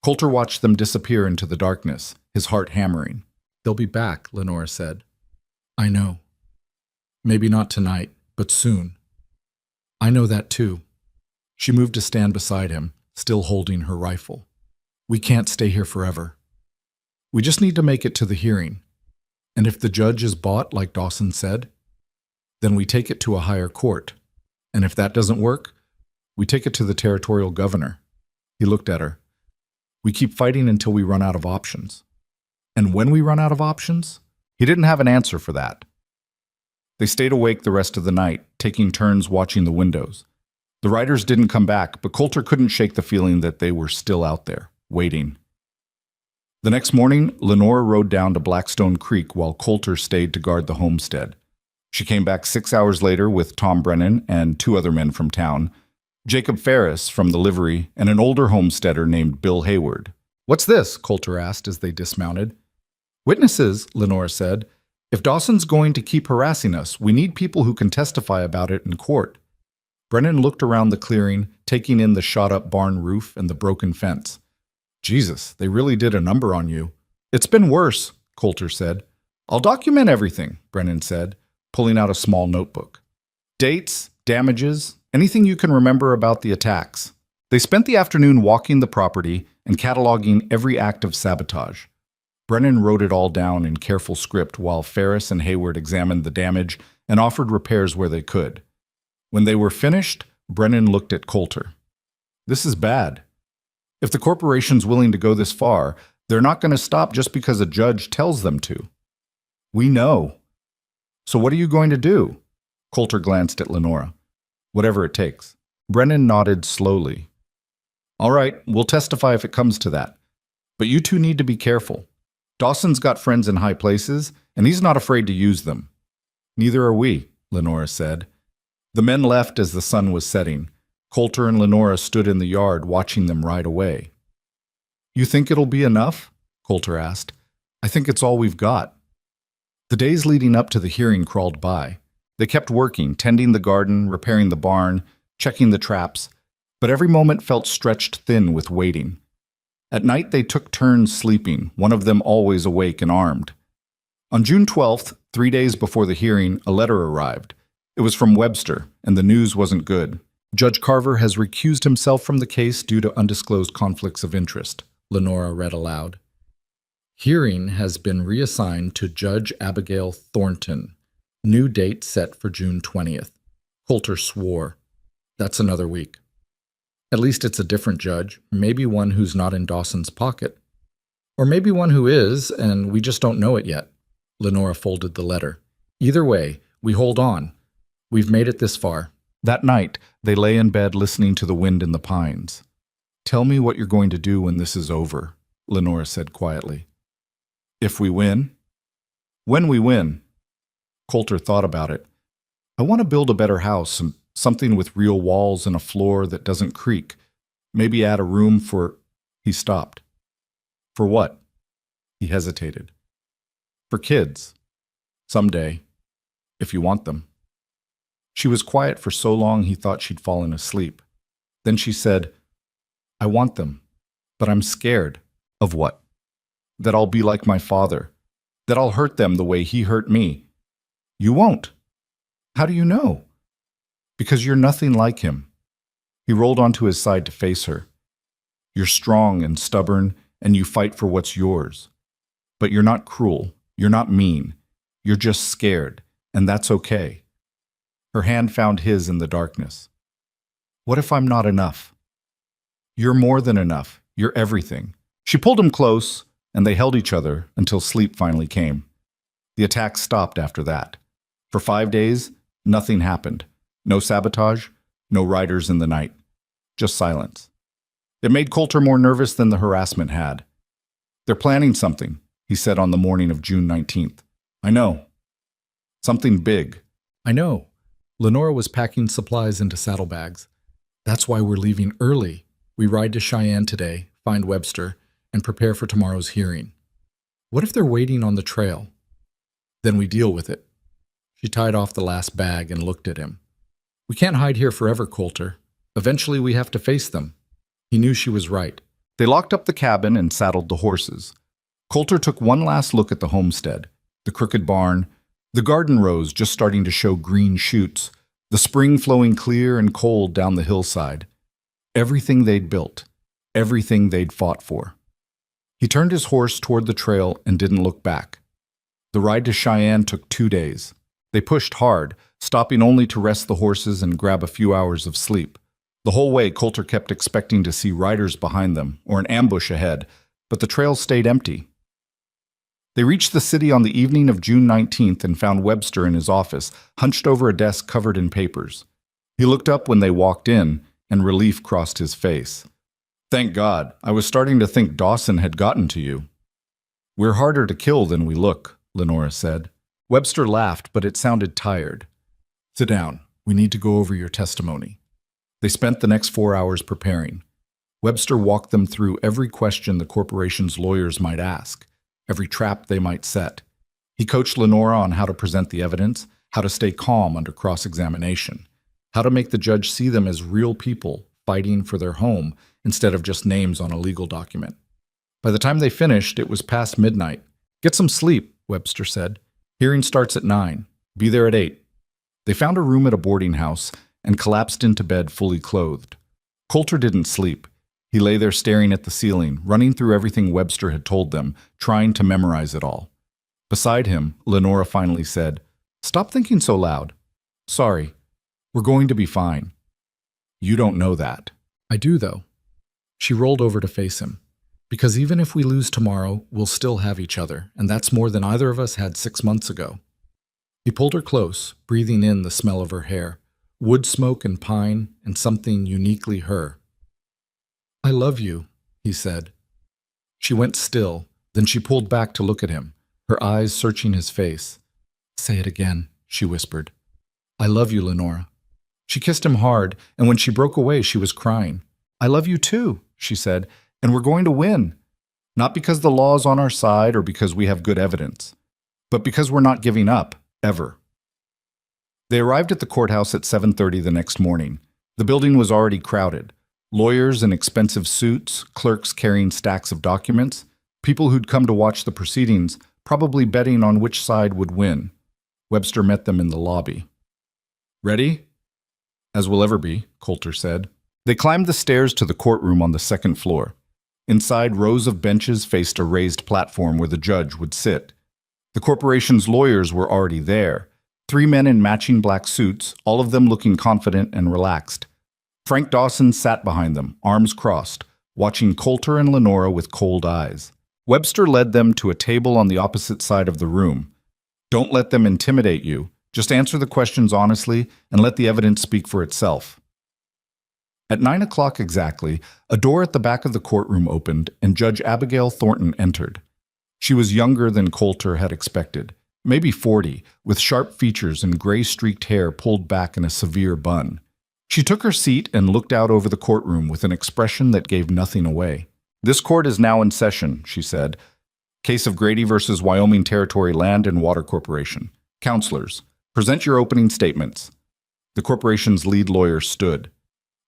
Coulter watched them disappear into the darkness, his heart hammering. "They'll be back," Lenora said. "I know. Maybe not tonight, but soon." "I know that too." She moved to stand beside him, still holding her rifle. "We can't stay here forever. We just need to make it to the hearing. And if the judge is bought, like Dawson said, then we take it to a higher court. And if that doesn't work, we take it to the territorial governor." He looked at her. "We keep fighting until we run out of options." "And when we run out of options?" He didn't have an answer for that. They stayed awake the rest of the night, taking turns watching the windows. The riders didn't come back, but Coulter couldn't shake the feeling that they were still out there, waiting. The next morning, Lenora rode down to Blackstone Creek while Coulter stayed to guard the homestead. She came back 6 hours later with Tom Brennan and 2 other men from town, Jacob Ferris from the livery, and an older homesteader named Bill Hayward. "What's this?" Coulter asked as they dismounted. "Witnesses," Lenora said. "If Dawson's going to keep harassing us, we need people who can testify about it in court." Brennan looked around the clearing, taking in the shot-up barn roof and the broken fence. "Jesus, they really did a number on you." "It's been worse," Coulter said. "I'll document everything," Brennan said, pulling out a small notebook. "Dates, damages, anything you can remember about the attacks." They spent the afternoon walking the property and cataloging every act of sabotage. Brennan wrote it all down in careful script while Ferris and Hayward examined the damage and offered repairs where they could. When they were finished, Brennan looked at Coulter. "This is bad. If the corporation's willing to go this far, they're not going to stop just because a judge tells them to." "We know. So what are you going to do?" Coulter glanced at Lenora. "Whatever it takes." Brennan nodded slowly. "All right, we'll testify if it comes to that. But you 2 need to be careful. Dawson's got friends in high places, and he's not afraid to use them." "Neither are we," Lenora said. The men left as the sun was setting. Coulter and Lenora stood in the yard watching them ride away. "You think it'll be enough?" Coulter asked. "I think it's all we've got." The days leading up to the hearing crawled by. They kept working, tending the garden, repairing the barn, checking the traps, but every moment felt stretched thin with waiting. At night they took turns sleeping, one of them always awake and armed. On June 12th, 3 days before the hearing, a letter arrived. It was from Webster, and the news wasn't good. Judge Carver has recused himself from the case due to undisclosed conflicts of interest, Lenora read aloud. Hearing has been reassigned to Judge Abigail Thornton. New date set for June 20th. Coulter swore. That's another week. At least it's a different judge, maybe one who's not in Dawson's pocket. Or maybe one who is, and we just don't know it yet. Lenora folded the letter. Either way, we hold on. We've made it this far. That night, they lay in bed listening to the wind in the pines. Tell me what you're going to do when this is over, Lenora said quietly. If we win? When we win. Coulter thought about it. I want to build a better house, and something with real walls and a floor that doesn't creak. Maybe add a room for... He stopped. For what? He hesitated. For kids. Someday. If you want them. She was quiet for so long he thought she'd fallen asleep. Then she said, I want them, but I'm scared. Of what? That I'll be like my father. That I'll hurt them the way he hurt me. You won't. How do you know? Because you're nothing like him. He rolled onto his side to face her. You're strong and stubborn, and you fight for what's yours. But you're not cruel. You're not mean. You're just scared, and that's okay. Her hand found his in the darkness. What if I'm not enough? You're more than enough. You're everything. She pulled him close, and they held each other until sleep finally came. The attack stopped after that. For 5 days, nothing happened. No sabotage, no riders in the night. Just silence. It made Coulter more nervous than the harassment had. They're planning something, he said on the morning of June 19th. I know. Something big. I know. Lenora was packing supplies into saddlebags. That's why we're leaving early. We ride to Cheyenne today, find Webster, and prepare for tomorrow's hearing. What if they're waiting on the trail? Then we deal with it. She tied off the last bag and looked at him. We can't hide here forever, Coulter. Eventually we have to face them. He knew she was right. They locked up the cabin and saddled the horses. Coulter took one last look at the homestead, the crooked barn, the garden rows just starting to show green shoots, the spring flowing clear and cold down the hillside. Everything they'd built, everything they'd fought for. He turned his horse toward the trail and didn't look back. The ride to Cheyenne took 2 days. They pushed hard, stopping only to rest the horses and grab a few hours of sleep. The whole way, Coulter kept expecting to see riders behind them or an ambush ahead, but the trail stayed empty. They reached the city on the evening of June 19th and found Webster in his office, hunched over a desk covered in papers. He looked up when they walked in, and relief crossed his face. Thank God. I was starting to think Dawson had gotten to you. We're harder to kill than we look, Lenora said. Webster laughed, but it sounded tired. Sit down. We need to go over your testimony. They spent the next 4 hours preparing. Webster walked them through every question the corporation's lawyers might ask, every trap they might set. He coached Lenora on how to present the evidence, how to stay calm under cross-examination, how to make the judge see them as real people fighting for their home instead of just names on a legal document. By the time they finished, it was past midnight. Get some sleep, Webster said. Hearing starts at 9. Be there at 8. They found a room at a boarding house and collapsed into bed fully clothed. Coulter didn't sleep. He lay there staring at the ceiling, running through everything Webster had told them, trying to memorize it all. Beside him, Lenora finally said, Stop thinking so loud. Sorry. We're going to be fine. You don't know that. I do, though. She rolled over to face him. Because even if we lose tomorrow, we'll still have each other, and that's more than either of us had 6 months ago. He pulled her close, breathing in the smell of her hair, wood smoke and pine, and something uniquely her. I love you, he said. She went still, then she pulled back to look at him, her eyes searching his face. Say it again, she whispered. I love you, Lenora. She kissed him hard, and when she broke away, she was crying. I love you too, she said, and we're going to win. Not because the law's on our side or because we have good evidence, but because we're not giving up, ever. They arrived at the courthouse at 7:30 the next morning. The building was already crowded. Lawyers in expensive suits, clerks carrying stacks of documents, people who'd come to watch the proceedings, probably betting on which side would win. Webster met them in the lobby. "Ready?" "As we'll ever be," Coulter said. They climbed the stairs to the courtroom on the second floor. Inside, rows of benches faced a raised platform where the judge would sit. The corporation's lawyers were already there. 3 men in matching black suits, all of them looking confident and relaxed. Frank Dawson sat behind them, arms crossed, watching Coulter and Lenora with cold eyes. Webster led them to a table on the opposite side of the room. "Don't let them intimidate you. Just answer the questions honestly and let the evidence speak for itself." At 9 o'clock exactly, a door at the back of the courtroom opened and Judge Abigail Thornton entered. She was younger than Coulter had expected, maybe 40, with sharp features and gray-streaked hair pulled back in a severe bun. She took her seat and looked out over the courtroom with an expression that gave nothing away. "This court is now in session," she said. "Case of Grady versus Wyoming Territory Land and Water Corporation. Counselors, present your opening statements." The corporation's lead lawyer stood.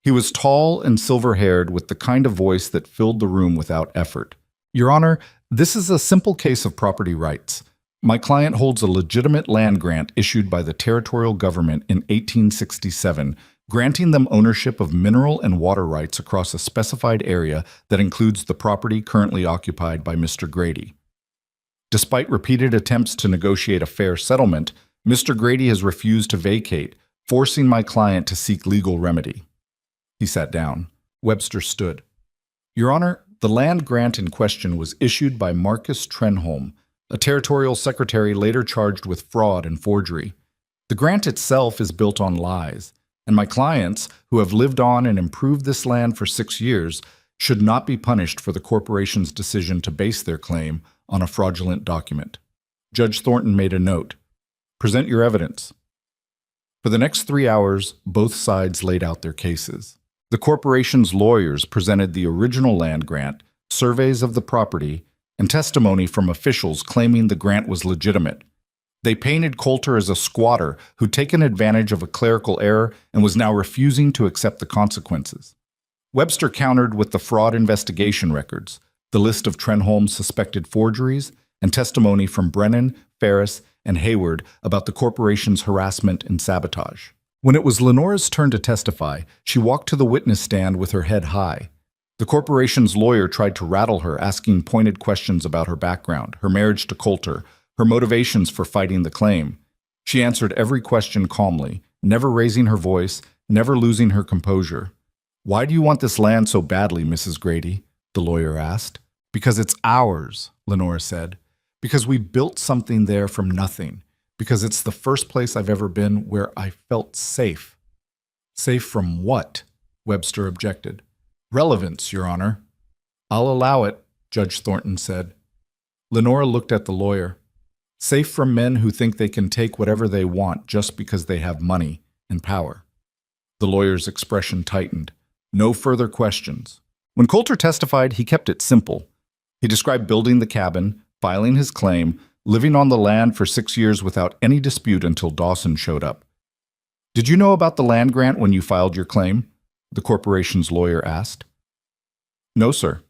He was tall and silver-haired with the kind of voice that filled the room without effort. "Your Honor, this is a simple case of property rights. My client holds a legitimate land grant issued by the territorial government in 1867, granting them ownership of mineral and water rights across a specified area that includes the property currently occupied by Mr. Grady. Despite repeated attempts to negotiate a fair settlement, Mr. Grady has refused to vacate, forcing my client to seek legal remedy." He sat down. Webster stood. "Your Honor, the land grant in question was issued by Marcus Trenholm, a territorial secretary later charged with fraud and forgery. The grant itself is built on lies, and my clients, who have lived on and improved this land for 6 years, should not be punished for the corporation's decision to base their claim on a fraudulent document." Judge Thornton made a note. "Present your evidence." For the next 3 hours, both sides laid out their cases. The corporation's lawyers presented the original land grant, surveys of the property, and testimony from officials claiming the grant was legitimate. They painted Coulter as a squatter who'd taken advantage of a clerical error and was now refusing to accept the consequences. Webster countered with the fraud investigation records, the list of Trenholm's suspected forgeries, and testimony from Brennan, Ferris, and Hayward about the corporation's harassment and sabotage. When it was Lenora's turn to testify, she walked to the witness stand with her head high. The corporation's lawyer tried to rattle her, asking pointed questions about her background, her marriage to Coulter, her motivations for fighting the claim. She answered every question calmly, never raising her voice, never losing her composure. "Why do you want this land so badly, Mrs. Grady?" the lawyer asked. "Because it's ours," Lenora said. "Because we built something there from nothing. Because it's the first place I've ever been where I felt safe." "Safe from what?" Webster objected. "Relevance, Your Honor." "I'll allow it," Judge Thornton said. Lenora looked at the lawyer. "Safe from men who think they can take whatever they want just because they have money and power." The lawyer's expression tightened. No further questions. When Coulter testified, he kept it simple. He described building the cabin, filing his claim, living on the land for 6 years without any dispute until Dawson showed up. "Did you know about the land grant when you filed your claim?" the corporation's lawyer asked. "No, sir."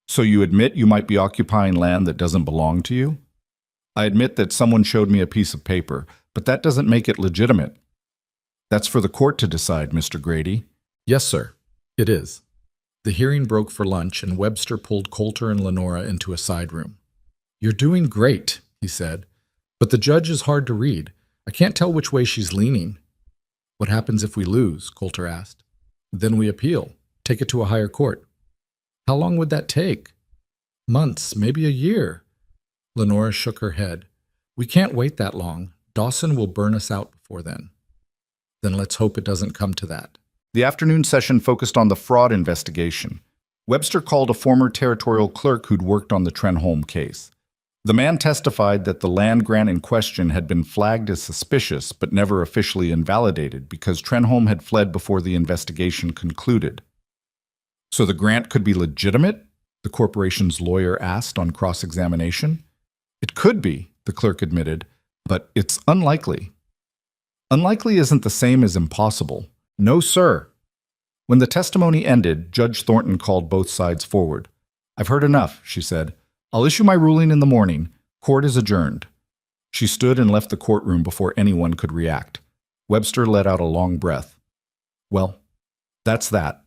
"So you admit you might be occupying land that doesn't belong to you?" "I admit that someone showed me a piece of paper, but that doesn't make it legitimate." "That's for the court to decide, Mr. Grady." "Yes, sir, it is." The hearing broke for lunch, and Webster pulled Coulter and Lenora into a side room. "You're doing great," he said, "but the judge is hard to read. I can't tell which way she's leaning." "What happens if we lose?" Coulter asked. "Then we appeal, take it to a higher court." "How long would that take?" "Months, maybe a year." Lenora shook her head. "We can't wait that long. Dawson will burn us out before then." "Then let's hope it doesn't come to that." The afternoon session focused on the fraud investigation. Webster called a former territorial clerk who'd worked on the Trenholm case. The man testified that the land grant in question had been flagged as suspicious but never officially invalidated because Trenholm had fled before the investigation concluded. "So the grant could be legitimate?" the corporation's lawyer asked on cross-examination. "It could be," the clerk admitted, "but it's unlikely." "Unlikely isn't the same as impossible." "No, sir." When the testimony ended, Judge Thornton called both sides forward. "I've heard enough," she said. "I'll issue my ruling in the morning. Court is adjourned." She stood and left the courtroom before anyone could react. Webster let out a long breath. Well, that's that.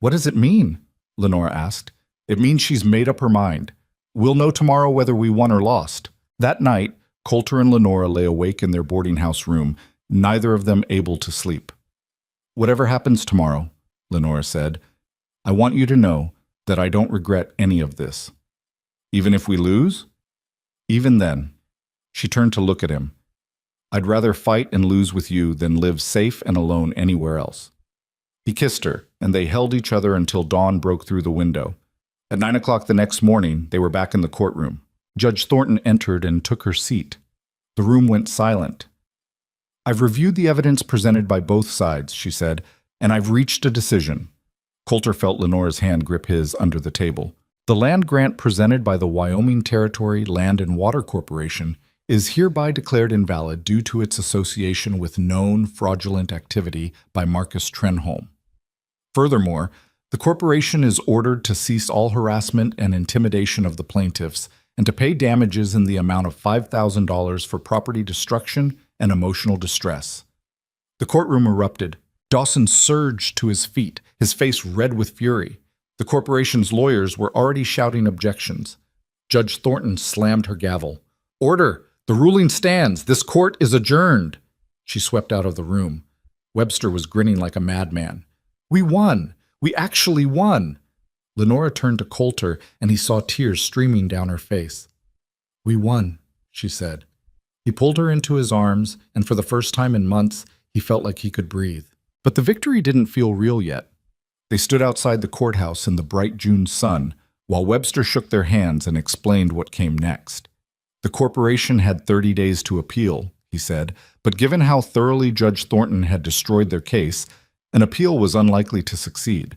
What does it mean? Lenora asked. It means she's made up her mind. We'll know tomorrow whether we won or lost. That night, Coulter and Lenora lay awake in their boarding house room, neither of them able to sleep. Whatever happens tomorrow, Lenora said, I want you to know that I don't regret any of this. Even if we lose? Even then. She turned to look at him. I'd rather fight and lose with you than live safe and alone anywhere else. He kissed her, and they held each other until dawn broke through the window. At 9 o'clock the next morning, they were back in the courtroom. Judge Thornton entered and took her seat. The room went silent. I've reviewed the evidence presented by both sides, she said, and I've reached a decision. Coulter felt Lenora's hand grip his under the table. The land grant presented by the Wyoming Territory Land and Water Corporation is hereby declared invalid due to its association with known fraudulent activity by Marcus Trenholm. Furthermore, the corporation is ordered to cease all harassment and intimidation of the plaintiffs and to pay damages in the amount of $5,000 for property destruction and emotional distress. The courtroom erupted. Dawson surged to his feet, his face red with fury. The corporation's lawyers were already shouting objections. Judge Thornton slammed her gavel. Order! The ruling stands! This court is adjourned! She swept out of the room. Webster was grinning like a madman. We won! We actually won! Lenora turned to Coulter, and he saw tears streaming down her face. We won, she said. He pulled her into his arms, and for the first time in months, he felt like he could breathe. But the victory didn't feel real yet. They stood outside the courthouse in the bright June sun, while Webster shook their hands and explained what came next. The corporation had 30 days to appeal, he said, but given how thoroughly Judge Thornton had destroyed their case, an appeal was unlikely to succeed.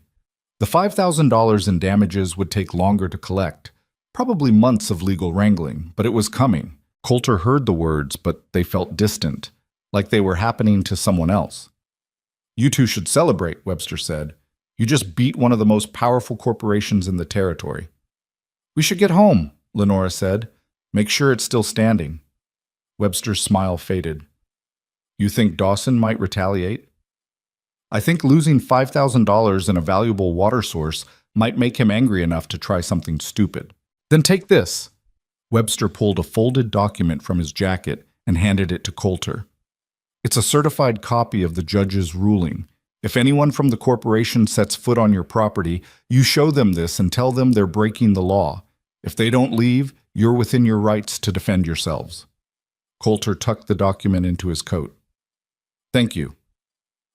The $5,000 in damages would take longer to collect, probably months of legal wrangling, but it was coming. Coulter heard the words, but they felt distant, like they were happening to someone else. You two should celebrate, Webster said. You just beat one of the most powerful corporations in the territory. We should get home, Lenora said. Make sure it's still standing. Webster's smile faded. You think Dawson might retaliate? I think losing $5,000 in a valuable water source might make him angry enough to try something stupid. Then take this. Webster pulled a folded document from his jacket and handed it to Coulter. It's a certified copy of the judge's ruling. If anyone from the corporation sets foot on your property, you show them this and tell them they're breaking the law. If they don't leave, you're within your rights to defend yourselves. Coulter tucked the document into his coat. Thank you.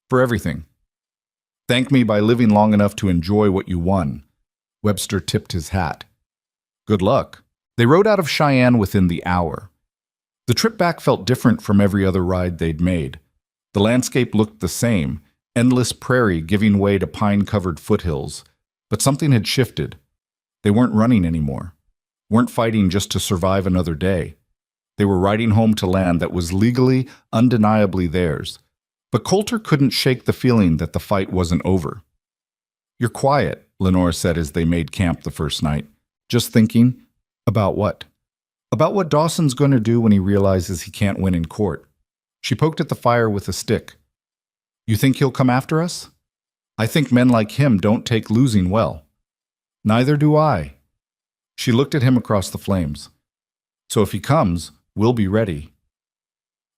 For everything. Thank me by living long enough to enjoy what you won. Webster tipped his hat. Good luck. They rode out of Cheyenne within the hour. The trip back felt different from every other ride they'd made. The landscape looked the same, endless prairie giving way to pine-covered foothills. But something had shifted. They weren't running anymore. Weren't fighting just to survive another day. They were riding home to land that was legally, undeniably theirs. But Coulter couldn't shake the feeling that the fight wasn't over. You're quiet, Lenora said as they made camp the first night. Just thinking? About what? About what Dawson's going to do when he realizes he can't win in court. She poked at the fire with a stick. You think he'll come after us? I think men like him don't take losing well. Neither do I. She looked at him across the flames. So if he comes, we'll be ready.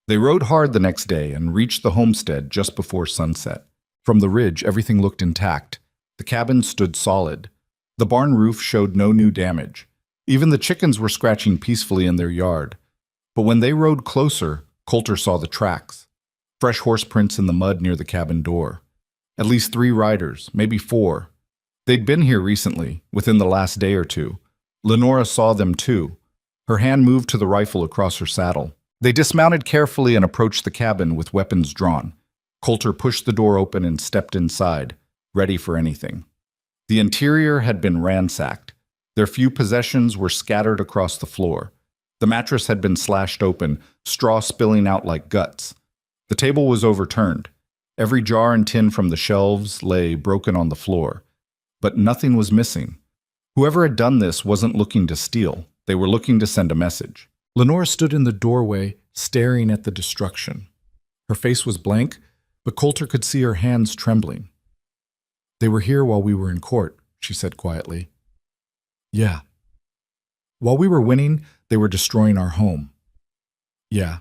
They rode hard the next day and reached the homestead just before sunset. From the ridge, everything looked intact. The cabin stood solid. The barn roof showed no new damage. Even the chickens were scratching peacefully in their yard. But when they rode closer, Coulter saw the tracks. Fresh horse prints in the mud near the cabin door. At least 3 riders, maybe 4. They'd been here recently, within the last day or two. Lenora saw them too. Her hand moved to the rifle across her saddle. They dismounted carefully and approached the cabin with weapons drawn. Coulter pushed the door open and stepped inside, ready for anything. The interior had been ransacked. Their few possessions were scattered across the floor. The mattress had been slashed open, straw spilling out like guts. The table was overturned. Every jar and tin from the shelves lay broken on the floor. But nothing was missing. Whoever had done this wasn't looking to steal. They were looking to send a message. Lenora stood in the doorway, staring at the destruction. Her face was blank, but Coulter could see her hands trembling. "They were here while we were in court," she said quietly. "Yeah." "While we were winning, they were destroying our home." "Yeah."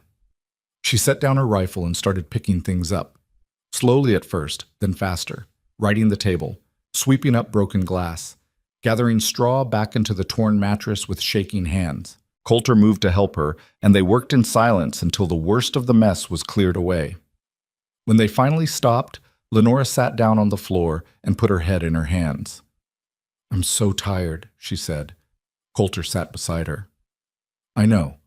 She set down her rifle and started picking things up. Slowly at first, then faster, righting the table, sweeping up broken glass, gathering straw back into the torn mattress with shaking hands. Coulter moved to help her, and they worked in silence until the worst of the mess was cleared away. When they finally stopped, Lenora sat down on the floor and put her head in her hands. "I'm so tired," she said. Coulter sat beside her. "I know.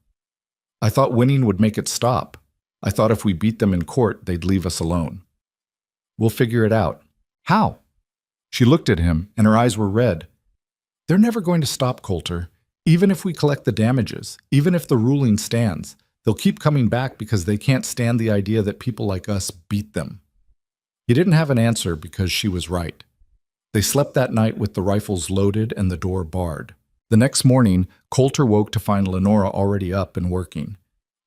I thought winning would make it stop. I thought if we beat them in court, they'd leave us alone. We'll figure it out." "How?" She looked at him, and her eyes were red. "They're never going to stop, Coulter. Even if we collect the damages, even if the ruling stands, they'll keep coming back because they can't stand the idea that people like us beat them." He didn't have an answer because she was right. They slept that night with the rifles loaded and the door barred. The next morning, Coulter woke to find Lenora already up and working.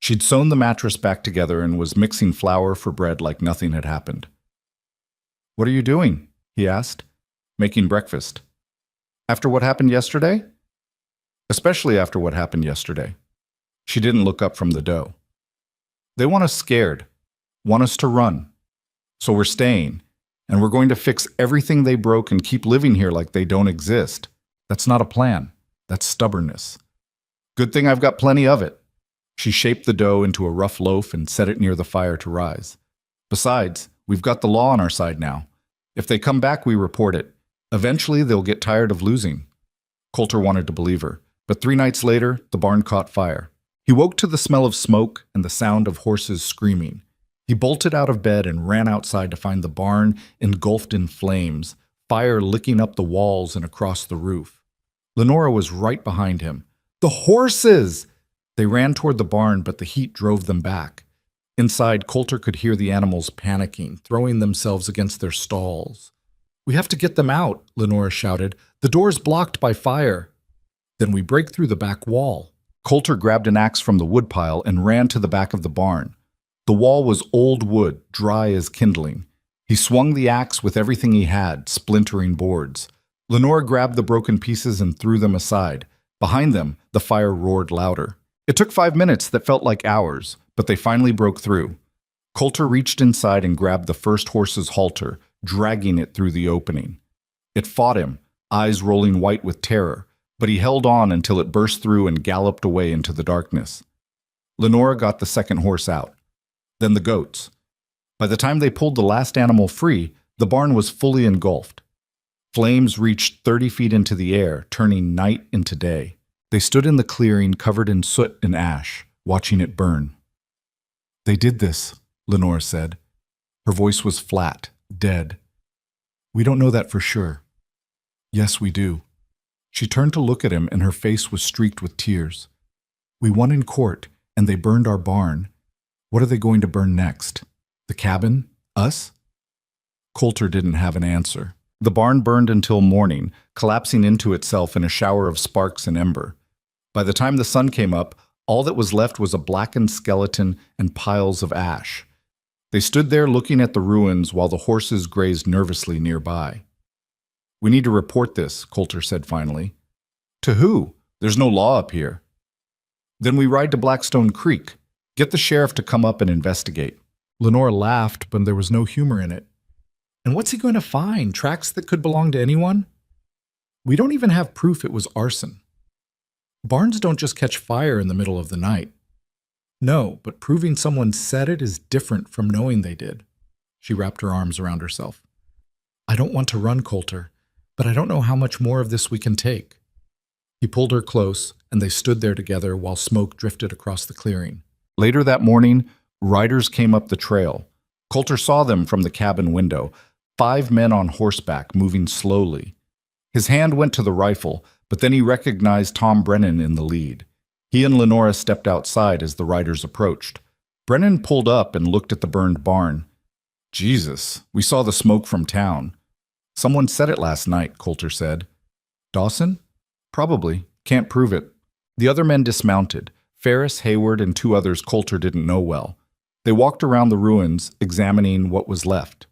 She'd sewn the mattress back together and was mixing flour for bread like nothing had happened. "What are you doing?" he asked. "Making breakfast." "After what happened yesterday?" "Especially after what happened yesterday." She didn't look up from the dough. "They want us scared, want us to run. So we're staying, and we're going to fix everything they broke and keep living here like they don't exist. That's not a plan. That's stubbornness. Good thing I've got plenty of it." She shaped the dough into a rough loaf and set it near the fire to rise. "Besides, we've got the law on our side now. If they come back, we report it. Eventually, they'll get tired of losing." Coulter wanted to believe her, but 3 nights later, the barn caught fire. He woke to the smell of smoke and the sound of horses screaming. He bolted out of bed and ran outside to find the barn engulfed in flames, fire licking up the walls and across the roof. Lenora was right behind him. "The horses!" They ran toward the barn, but the heat drove them back. Inside, Coulter could hear the animals panicking, throwing themselves against their stalls. "We have to get them out," Lenora shouted. "The door's blocked by fire." "Then we break through the back wall." Coulter grabbed an axe from the woodpile and ran to the back of the barn. The wall was old wood, dry as kindling. He swung the axe with everything he had, splintering boards. Lenora grabbed the broken pieces and threw them aside. Behind them, the fire roared louder. It took 5 minutes that felt like hours, but they finally broke through. Coulter reached inside and grabbed the first horse's halter, dragging it through the opening. It fought him, eyes rolling white with terror, but he held on until it burst through and galloped away into the darkness. Lenora got the second horse out. Then the goats. By the time they pulled the last animal free, the barn was fully engulfed. Flames reached 30 feet into the air, turning night into day. They stood in the clearing covered in soot and ash, watching it burn. "They did this," Lenora said. Her voice was flat, dead. "We don't know that for sure." "Yes, we do." She turned to look at him, and her face was streaked with tears. "We won in court, and they burned our barn. What are they going to burn next? The cabin? Us?" Coulter didn't have an answer. The barn burned until morning, collapsing into itself in a shower of sparks and ember. By the time the sun came up, all that was left was a blackened skeleton and piles of ash. They stood there looking at the ruins while the horses grazed nervously nearby. "We need to report this," Coulter said finally. "To who? There's no law up here." "Then we ride to Blackstone Creek. Get the sheriff to come up and investigate." Lenora laughed, but there was no humor in it. "And what's he going to find? Tracks that could belong to anyone? We don't even have proof it was arson. Barns don't just catch fire in the middle of the night." "No, but proving someone set it is different from knowing they did." She wrapped her arms around herself. "I don't want to run, Coulter, but I don't know how much more of this we can take." He pulled her close, and they stood there together while smoke drifted across the clearing. Later that morning, riders came up the trail. Coulter saw them from the cabin window, 5 men on horseback moving slowly. His hand went to the rifle, but then he recognized Tom Brennan in the lead. He and Lenora stepped outside as the riders approached. Brennan pulled up and looked at the burned barn. "Jesus, we saw the smoke from town." "Someone set it last night," Coulter said. "Dawson?" "Probably. Can't prove it." The other men dismounted. Ferris, Hayward, and two others Coulter didn't know well. They walked around the ruins, examining what was left.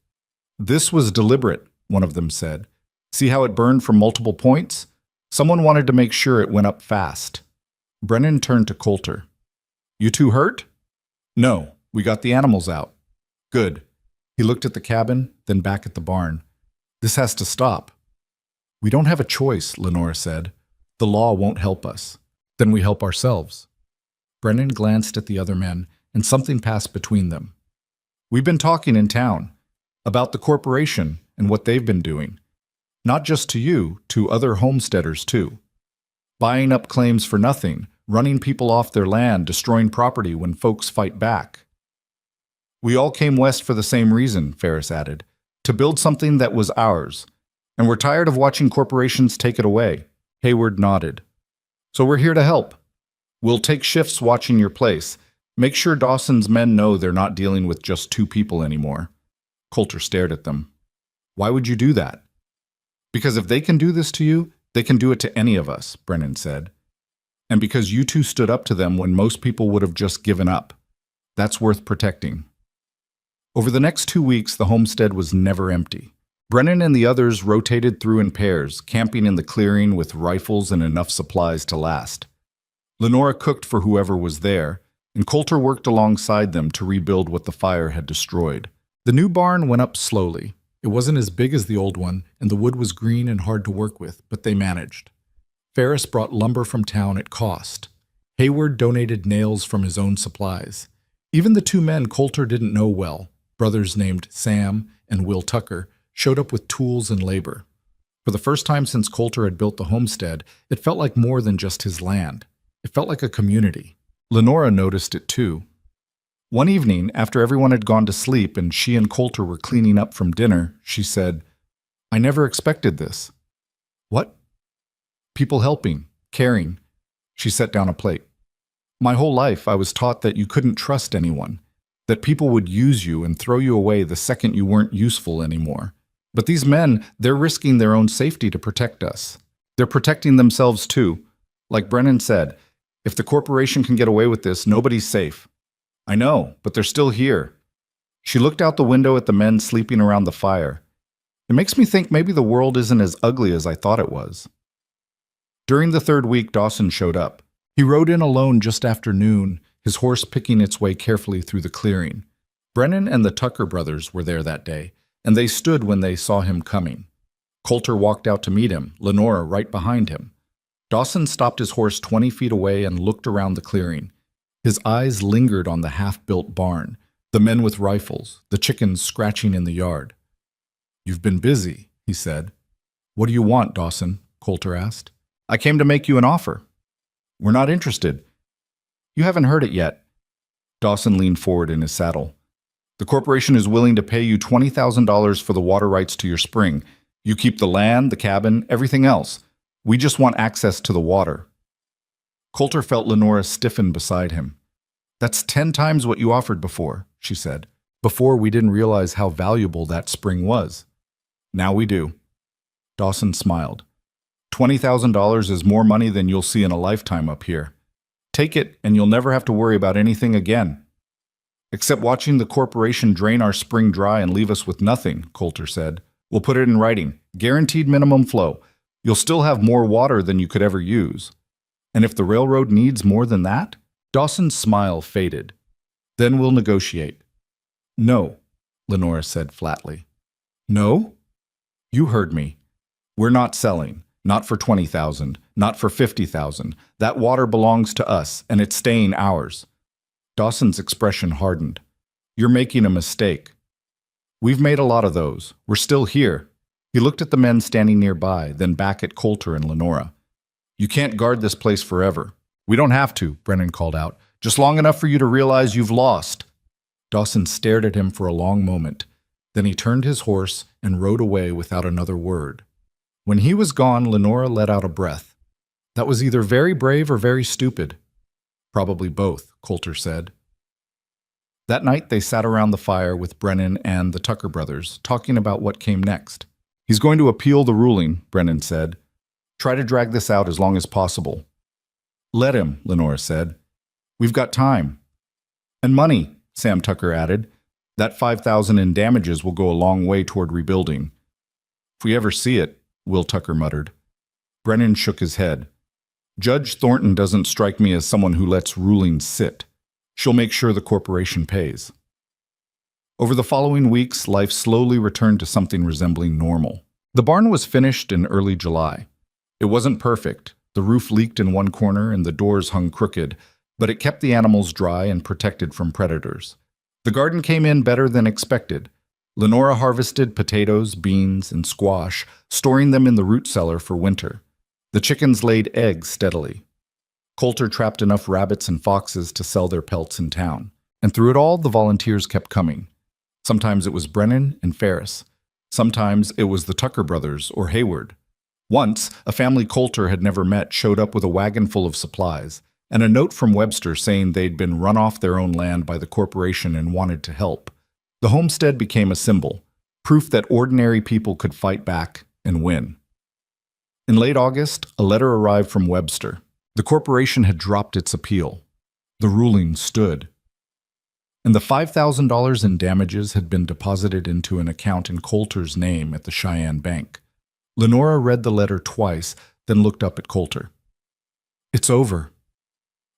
"This was deliberate," one of them said. "See how it burned from multiple points? Someone wanted to make sure it went up fast." Brennan turned to Coulter. "You two hurt?" "No, we got the animals out." "Good." He looked at the cabin, then back at the barn. "This has to stop." "We don't have a choice," Lenora said. "The law won't help us." "Then we help ourselves." Brennan glanced at the other men, and something passed between them. "We've been talking in town about the corporation and what they've been doing. Not just to you, to other homesteaders too. Buying up claims for nothing, running people off their land, destroying property when folks fight back." "We all came west for the same reason," Ferris added, "to build something that was ours. And we're tired of watching corporations take it away." Hayward nodded. "So we're here to help. We'll take shifts watching your place. Make sure Dawson's men know they're not dealing with just two people anymore." Coulter stared at them. "Why would you do that?" "Because if they can do this to you, they can do it to any of us," Brennan said. "And because you two stood up to them when most people would have just given up. That's worth protecting." Over the next 2 weeks, the homestead was never empty. Brennan and the others rotated through in pairs, camping in the clearing with rifles and enough supplies to last. Lenora cooked for whoever was there, and Coulter worked alongside them to rebuild what the fire had destroyed. The new barn went up slowly. It wasn't as big as the old one, and the wood was green and hard to work with, but they managed. Ferris brought lumber from town at cost. Hayward donated nails from his own supplies. Even the two men Coulter didn't know well, brothers named Sam and Will Tucker, showed up with tools and labor. For the first time since Coulter had built the homestead, it felt like more than just his land. It felt like a community. Lenora noticed it too. One evening, after everyone had gone to sleep and she and Coulter were cleaning up from dinner, she said, "I never expected this." "What?" "People helping, caring." She set down a plate. "My whole life I was taught that you couldn't trust anyone, that people would use you and throw you away the second you weren't useful anymore. But these men, they're risking their own safety to protect us. They're protecting themselves too. Like Brennan said, if the corporation can get away with this, nobody's safe." "I know, but they're still here." She looked out the window at the men sleeping around the fire. "It makes me think maybe the world isn't as ugly as I thought it was." During the third week, Dawson showed up. He rode in alone just after noon, his horse picking its way carefully through the clearing. Brennan and the Tucker brothers were there that day, and they stood when they saw him coming. Coulter walked out to meet him, Lenora right behind him. Dawson stopped his horse 20 feet away and looked around the clearing. His eyes lingered on the half-built barn, the men with rifles, the chickens scratching in the yard. "You've been busy," he said. "What do you want, Dawson?" Coulter asked. "I came to make you an offer." "We're not interested." "You haven't heard it yet." Dawson leaned forward in his saddle. "The corporation is willing to pay you $20,000 for the water rights to your spring. You keep the land, the cabin, everything else. We just want access to the water." Coulter felt Lenora stiffen beside him. "That's 10 times what you offered before," she said. "Before we didn't realize how valuable that spring was. Now we do." Dawson smiled. $20,000 is more money than you'll see in a lifetime up here. Take it, and you'll never have to worry about anything again. "Except watching the corporation drain our spring dry and leave us with nothing," Coulter said. "We'll put it in writing. Guaranteed minimum flow. You'll still have more water than you could ever use. And if the railroad needs more than that?" Dawson's smile faded. "Then we'll negotiate." "No," Lenora said flatly. "No?" "You heard me. We're not selling. Not for $20,000. Not for $50,000. That water belongs to us, and it's staying ours." Dawson's expression hardened. "You're making a mistake. We've made a lot of those. We're still here." He looked at the men standing nearby, then back at Coulter and Lenora. "You can't guard this place forever." "We don't have to," Brennan called out. "Just long enough for you to realize you've lost." Dawson stared at him for a long moment. Then he turned his horse and rode away without another word. When he was gone, Lenora let out a breath. "That was either very brave or very stupid." "Probably both," Coulter said. That night they sat around the fire with Brennan and the Tucker brothers, talking about what came next. "He's going to appeal the ruling," Brennan said. "Try to drag this out as long as possible." "Let him," Lenora said. We've got time. And money, Sam Tucker added. That $5,000 in damages will go a long way toward rebuilding. If we ever see it, Will Tucker muttered. Brennan shook his head. Judge Thornton doesn't strike me as someone who lets rulings sit. She'll make sure the corporation pays. Over the following weeks, life slowly returned to something resembling normal. The barn was finished in early July. It wasn't perfect. The roof leaked in one corner and the doors hung crooked, but it kept the animals dry and protected from predators. The garden came in better than expected. Lenora harvested potatoes, beans, and squash, storing them in the root cellar for winter. The chickens laid eggs steadily. Coulter trapped enough rabbits and foxes to sell their pelts in town. And through it all, the volunteers kept coming. Sometimes it was Brennan and Ferris. Sometimes it was the Tucker brothers or Hayward. Once, a family Coulter had never met showed up with a wagon full of supplies, and a note from Webster saying they'd been run off their own land by the corporation and wanted to help. The homestead became a symbol, proof that ordinary people could fight back and win. In late August, a letter arrived from Webster. The corporation had dropped its appeal. The ruling stood. And the $5,000 in damages had been deposited into an account in Coulter's name at the Cheyenne Bank. Lenora read the letter twice, then looked up at Coulter. It's over.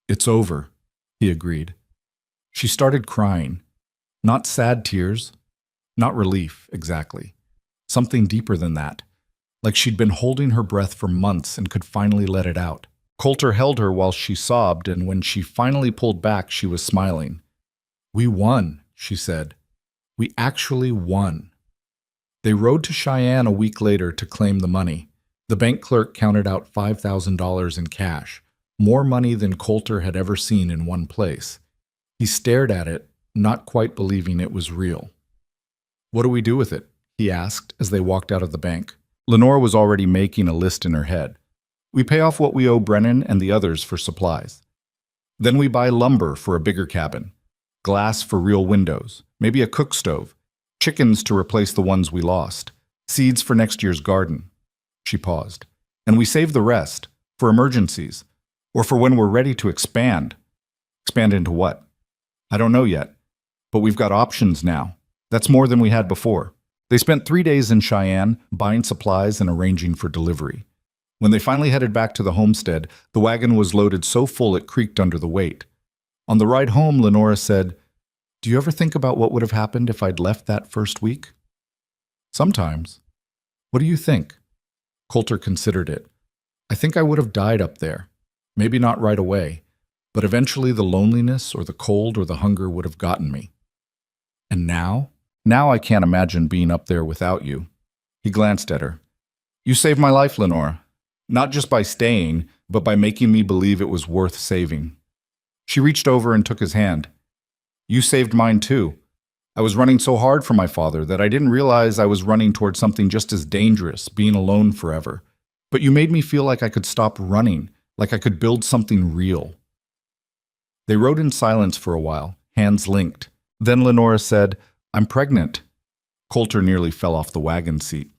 It's over, he agreed. She started crying. Not sad tears. Not relief, exactly. Something deeper than that. Like she'd been holding her breath for months and could finally let it out. Coulter held her while she sobbed, and when she finally pulled back, she was smiling. We won, she said. We actually won. They rode to Cheyenne a week later to claim the money. The bank clerk counted out $5,000 in cash, more money than Coulter had ever seen in one place. He stared at it, not quite believing it was real. What do we do with it? He asked as they walked out of the bank. Lenora was already making a list in her head. We pay off what we owe Brennan and the others for supplies. Then we buy lumber for a bigger cabin, glass for real windows, maybe a cook stove, chickens to replace the ones we lost, seeds for next year's garden. She paused. And we save the rest, for emergencies, or for when we're ready to expand. Expand into what? I don't know yet, but we've got options now. That's more than we had before. They spent 3 days in Cheyenne, buying supplies and arranging for delivery. When they finally headed back to the homestead, the wagon was loaded so full it creaked under the weight. On the ride home, Lenora said, Do you ever think about what would have happened if I'd left that first week? Sometimes. What do you think? Coulter considered it. I think I would have died up there. Maybe not right away, but eventually the loneliness or the cold or the hunger would have gotten me. And now? Now I can't imagine being up there without you. He glanced at her. You saved my life, Lenora. Not just by staying, but by making me believe it was worth saving. She reached over and took his hand. You saved mine too. I was running so hard for my father that I didn't realize I was running toward something just as dangerous, being alone forever. But you made me feel like I could stop running, like I could build something real. They rode in silence for a while, hands linked. Then Lenora said, I'm pregnant. Coulter nearly fell off the wagon seat.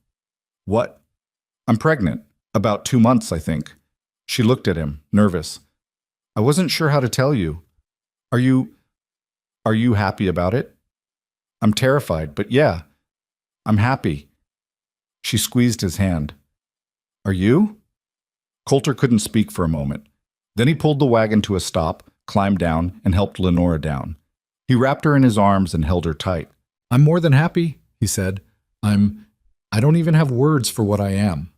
What? I'm pregnant. About 2 months, I think. She looked at him, nervous. I wasn't sure how to tell you. Are you happy about it? I'm terrified, but yeah, I'm happy. She squeezed his hand. Are you? Coulter couldn't speak for a moment. Then he pulled the wagon to a stop, climbed down, and helped Lenora down. He wrapped her in his arms and held her tight. I'm more than happy, he said. I don't even have words for what I am.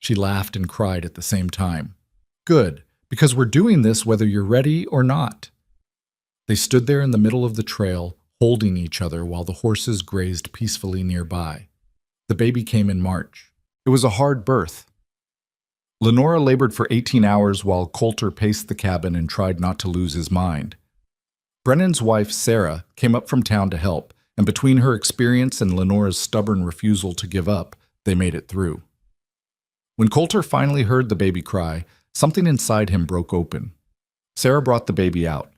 She laughed and cried at the same time. Good, because we're doing this whether you're ready or not. They stood there in the middle of the trail, holding each other while the horses grazed peacefully nearby. The baby came in March. It was a hard birth. Lenora labored for 18 hours while Coulter paced the cabin and tried not to lose his mind. Brennan's wife, Sarah, came up from town to help, and between her experience and Lenora's stubborn refusal to give up, they made it through. When Coulter finally heard the baby cry, something inside him broke open. Sarah brought the baby out,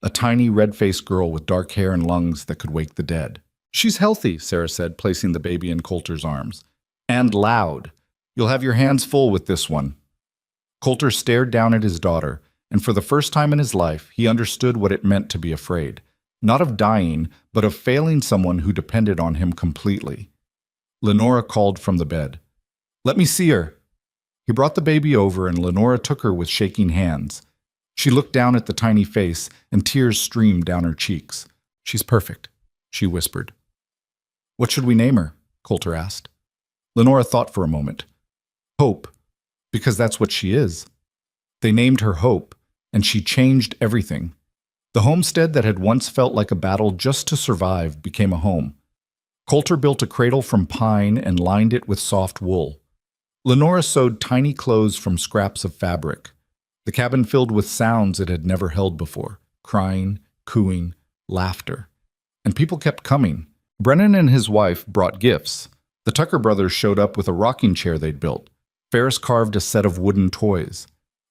a tiny red-faced girl with dark hair and lungs that could wake the dead. She's healthy, Sarah said, placing the baby in Coulter's arms. And loud. You'll have your hands full with this one. Coulter stared down at his daughter, and for the first time in his life, he understood what it meant to be afraid. Not of dying, but of failing someone who depended on him completely. Lenora called from the bed. "Let me see her." He brought the baby over, and Lenora took her with shaking hands. She looked down at the tiny face, and tears streamed down her cheeks. "She's perfect," she whispered. "What should we name her?" Coulter asked. Lenora thought for a moment. "Hope, because that's what she is." They named her Hope, and she changed everything. The homestead that had once felt like a battle just to survive became a home. Coulter built a cradle from pine and lined it with soft wool. Lenora sewed tiny clothes from scraps of fabric. The cabin filled with sounds it had never held before: crying, cooing, laughter. And people kept coming. Brennan and his wife brought gifts. The Tucker brothers showed up with a rocking chair they'd built. Ferris carved a set of wooden toys.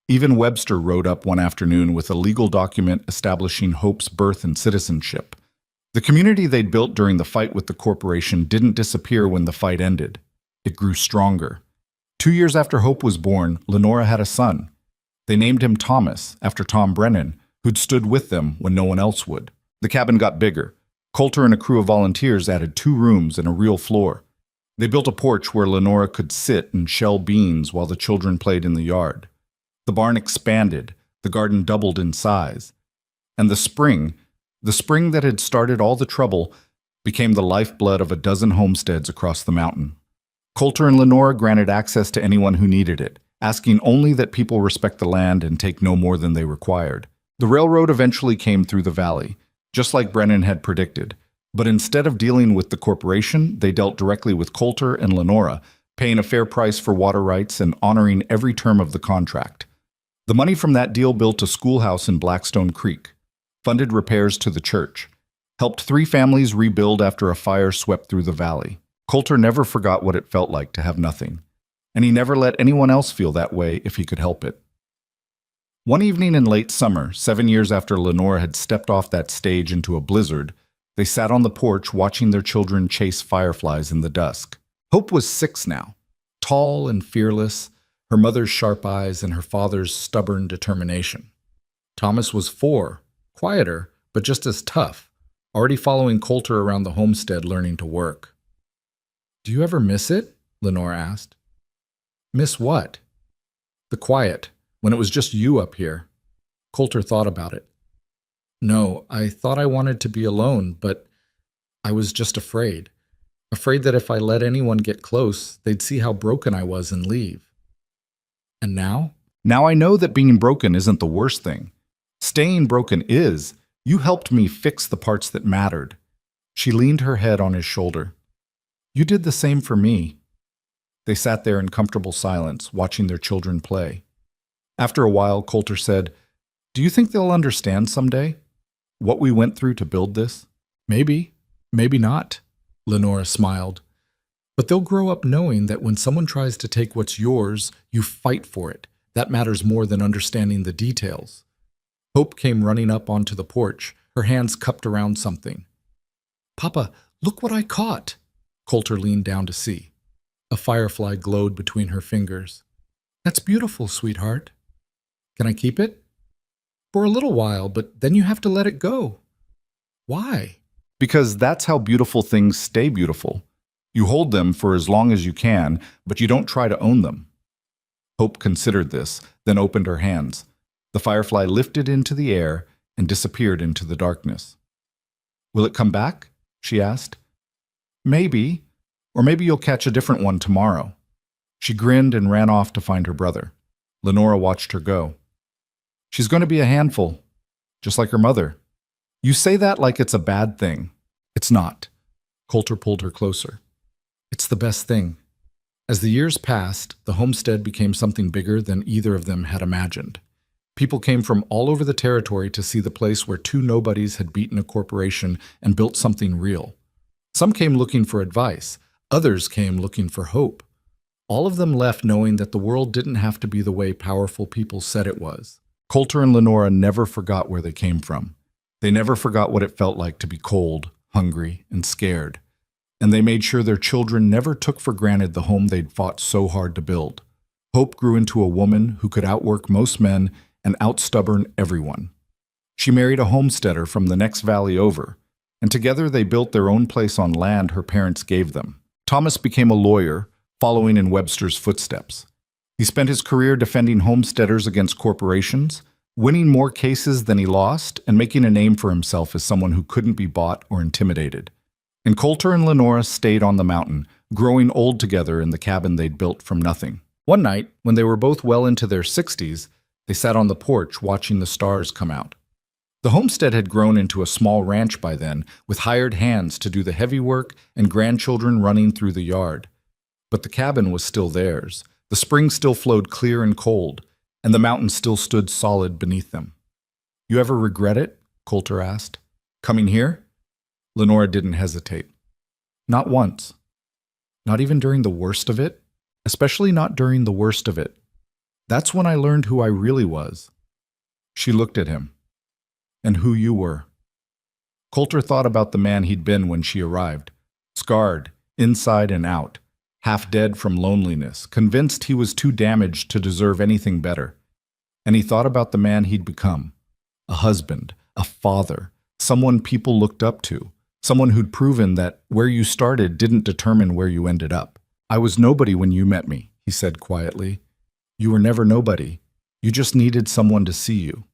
Even Webster rode up one afternoon with a legal document establishing Hope's birth and citizenship. The community they'd built during the fight with the corporation didn't disappear when the fight ended. It grew stronger. 2 years after Hope was born, Lenora had a son. They named him Thomas, after Tom Brennan, who'd stood with them when no one else would. The cabin got bigger. Coulter and a crew of volunteers added 2 rooms and a real floor. They built a porch where Lenora could sit and shell beans while the children played in the yard. The barn expanded, the garden doubled in size. And the spring that had started all the trouble, became the lifeblood of a dozen homesteads across the mountain. Coulter and Lenora granted access to anyone who needed it, asking only that people respect the land and take no more than they required. The railroad eventually came through the valley, just like Brennan had predicted. But instead of dealing with the corporation, they dealt directly with Coulter and Lenora, paying a fair price for water rights and honoring every term of the contract. The money from that deal built a schoolhouse in Blackstone Creek, funded repairs to the church, helped 3 families rebuild after a fire swept through the valley. Coulter never forgot what it felt like to have nothing, and he never let anyone else feel that way if he could help it. One evening in late summer, 7 years after Lenora had stepped off that stage into a blizzard, they sat on the porch watching their children chase fireflies in the dusk. Hope was 6 now, tall and fearless, her mother's sharp eyes and her father's stubborn determination. Thomas was 4, quieter, but just as tough, already following Coulter around the homestead learning to work. "Do you ever miss it?" Lenora asked. "Miss what?" "The quiet, when it was just you up here." Coulter thought about it. "No, I thought I wanted to be alone, but I was just afraid. Afraid that if I let anyone get close, they'd see how broken I was and leave. And now? Now I know that being broken isn't the worst thing. Staying broken is. You helped me fix the parts that mattered." She leaned her head on his shoulder. "You did the same for me." They sat there in comfortable silence, watching their children play. After a while, Coulter said, "Do you think they'll understand someday? What we went through to build this?" "Maybe, maybe not," Lenora smiled. "But they'll grow up knowing that when someone tries to take what's yours, you fight for it. That matters more than understanding the details." Hope came running up onto the porch, her hands cupped around something. "Papa, look what I caught!" Coulter leaned down to see. A firefly glowed between her fingers. "That's beautiful, sweetheart." "Can I keep it?" "For a little while, but then you have to let it go." "Why?" "Because that's how beautiful things stay beautiful. You hold them for as long as you can, but you don't try to own them." Hope considered this, then opened her hands. The firefly lifted into the air and disappeared into the darkness. "Will it come back?" she asked. "Maybe, or maybe you'll catch a different one tomorrow." She grinned and ran off to find her brother. Lenora watched her go. "She's going to be a handful, just like her mother." "You say that like it's a bad thing." "It's not." Coulter pulled her closer. "It's the best thing." As the years passed, the homestead became something bigger than either of them had imagined. People came from all over the territory to see the place where 2 nobodies had beaten a corporation and built something real. Some came looking for advice. Others came looking for hope. All of them left knowing that the world didn't have to be the way powerful people said it was. Coulter and Lenora never forgot where they came from. They never forgot what it felt like to be cold, hungry, and scared. And they made sure their children never took for granted the home they'd fought so hard to build. Hope grew into a woman who could outwork most men and outstubborn everyone. She married a homesteader from the next valley over, and together they built their own place on land her parents gave them. Thomas became a lawyer, following in Webster's footsteps. He spent his career defending homesteaders against corporations, winning more cases than he lost, and making a name for himself as someone who couldn't be bought or intimidated. And Coulter and Lenora stayed on the mountain, growing old together in the cabin they'd built from nothing. One night, when they were both well into their 60s, they sat on the porch watching the stars come out. The homestead had grown into a small ranch by then, with hired hands to do the heavy work and grandchildren running through the yard. But the cabin was still theirs. The spring still flowed clear and cold, and the mountain still stood solid beneath them. "You ever regret it?" Coulter asked. "Coming here?" Lenora didn't hesitate. "Not once. Not even during the worst of it. Especially not during the worst of it. That's when I learned who I really was." She looked at him. "And who you were." Coulter thought about the man he'd been when she arrived, scarred, inside and out, half dead from loneliness, convinced he was too damaged to deserve anything better. And he thought about the man he'd become, a husband, a father, someone people looked up to, someone who'd proven that where you started didn't determine where you ended up. "I was nobody when you met me," he said quietly. "You were never nobody. You just needed someone to see you."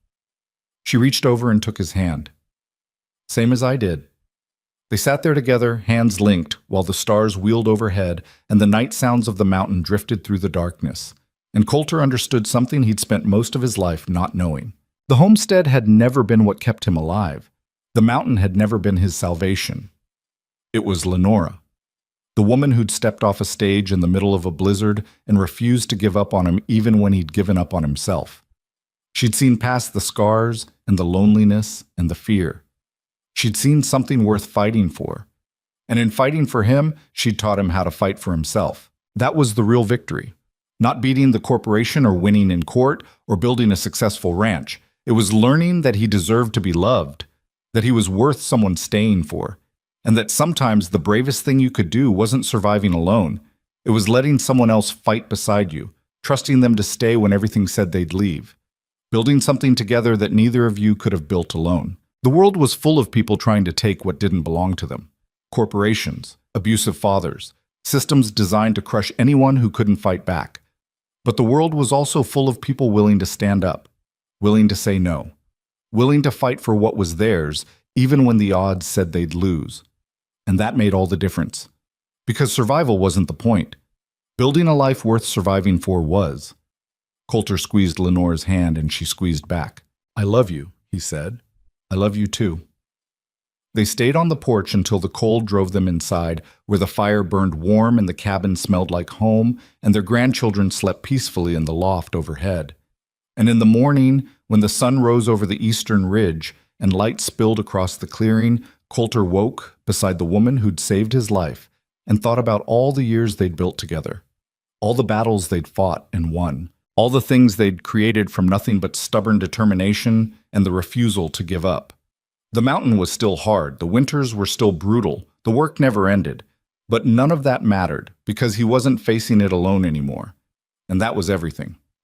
She reached over and took his hand. "Same as I did." They sat there together, hands linked, while the stars wheeled overhead and the night sounds of the mountain drifted through the darkness. And Coulter understood something he'd spent most of his life not knowing. The homestead had never been what kept him alive. The mountain had never been his salvation. It was Lenora, the woman who'd stepped off a stage in the middle of a blizzard and refused to give up on him even when he'd given up on himself. She'd seen past the scars and the loneliness and the fear. She'd seen something worth fighting for. And in fighting for him, she'd taught him how to fight for himself. That was the real victory. Not beating the corporation or winning in court or building a successful ranch. It was learning that he deserved to be loved, that he was worth someone staying for, and that sometimes the bravest thing you could do wasn't surviving alone. It was letting someone else fight beside you, trusting them to stay when everything said they'd leave. Building something together that neither of you could have built alone. The world was full of people trying to take what didn't belong to them. Corporations, abusive fathers, systems designed to crush anyone who couldn't fight back. But the world was also full of people willing to stand up, willing to say no, willing to fight for what was theirs, even when the odds said they'd lose. And that made all the difference. Because survival wasn't the point. Building a life worth surviving for was. Coulter squeezed Lenora's hand and she squeezed back. "I love you," he said. "I love you too." They stayed on the porch until the cold drove them inside, where the fire burned warm and the cabin smelled like home, and their grandchildren slept peacefully in the loft overhead. And in the morning, when the sun rose over the eastern ridge and light spilled across the clearing, Coulter woke beside the woman who'd saved his life and thought about all the years they'd built together, all the battles they'd fought and won, all the things they'd created from nothing but stubborn determination and the refusal to give up. The mountain was still hard, the winters were still brutal, the work never ended, but none of that mattered because he wasn't facing it alone anymore. And that was everything.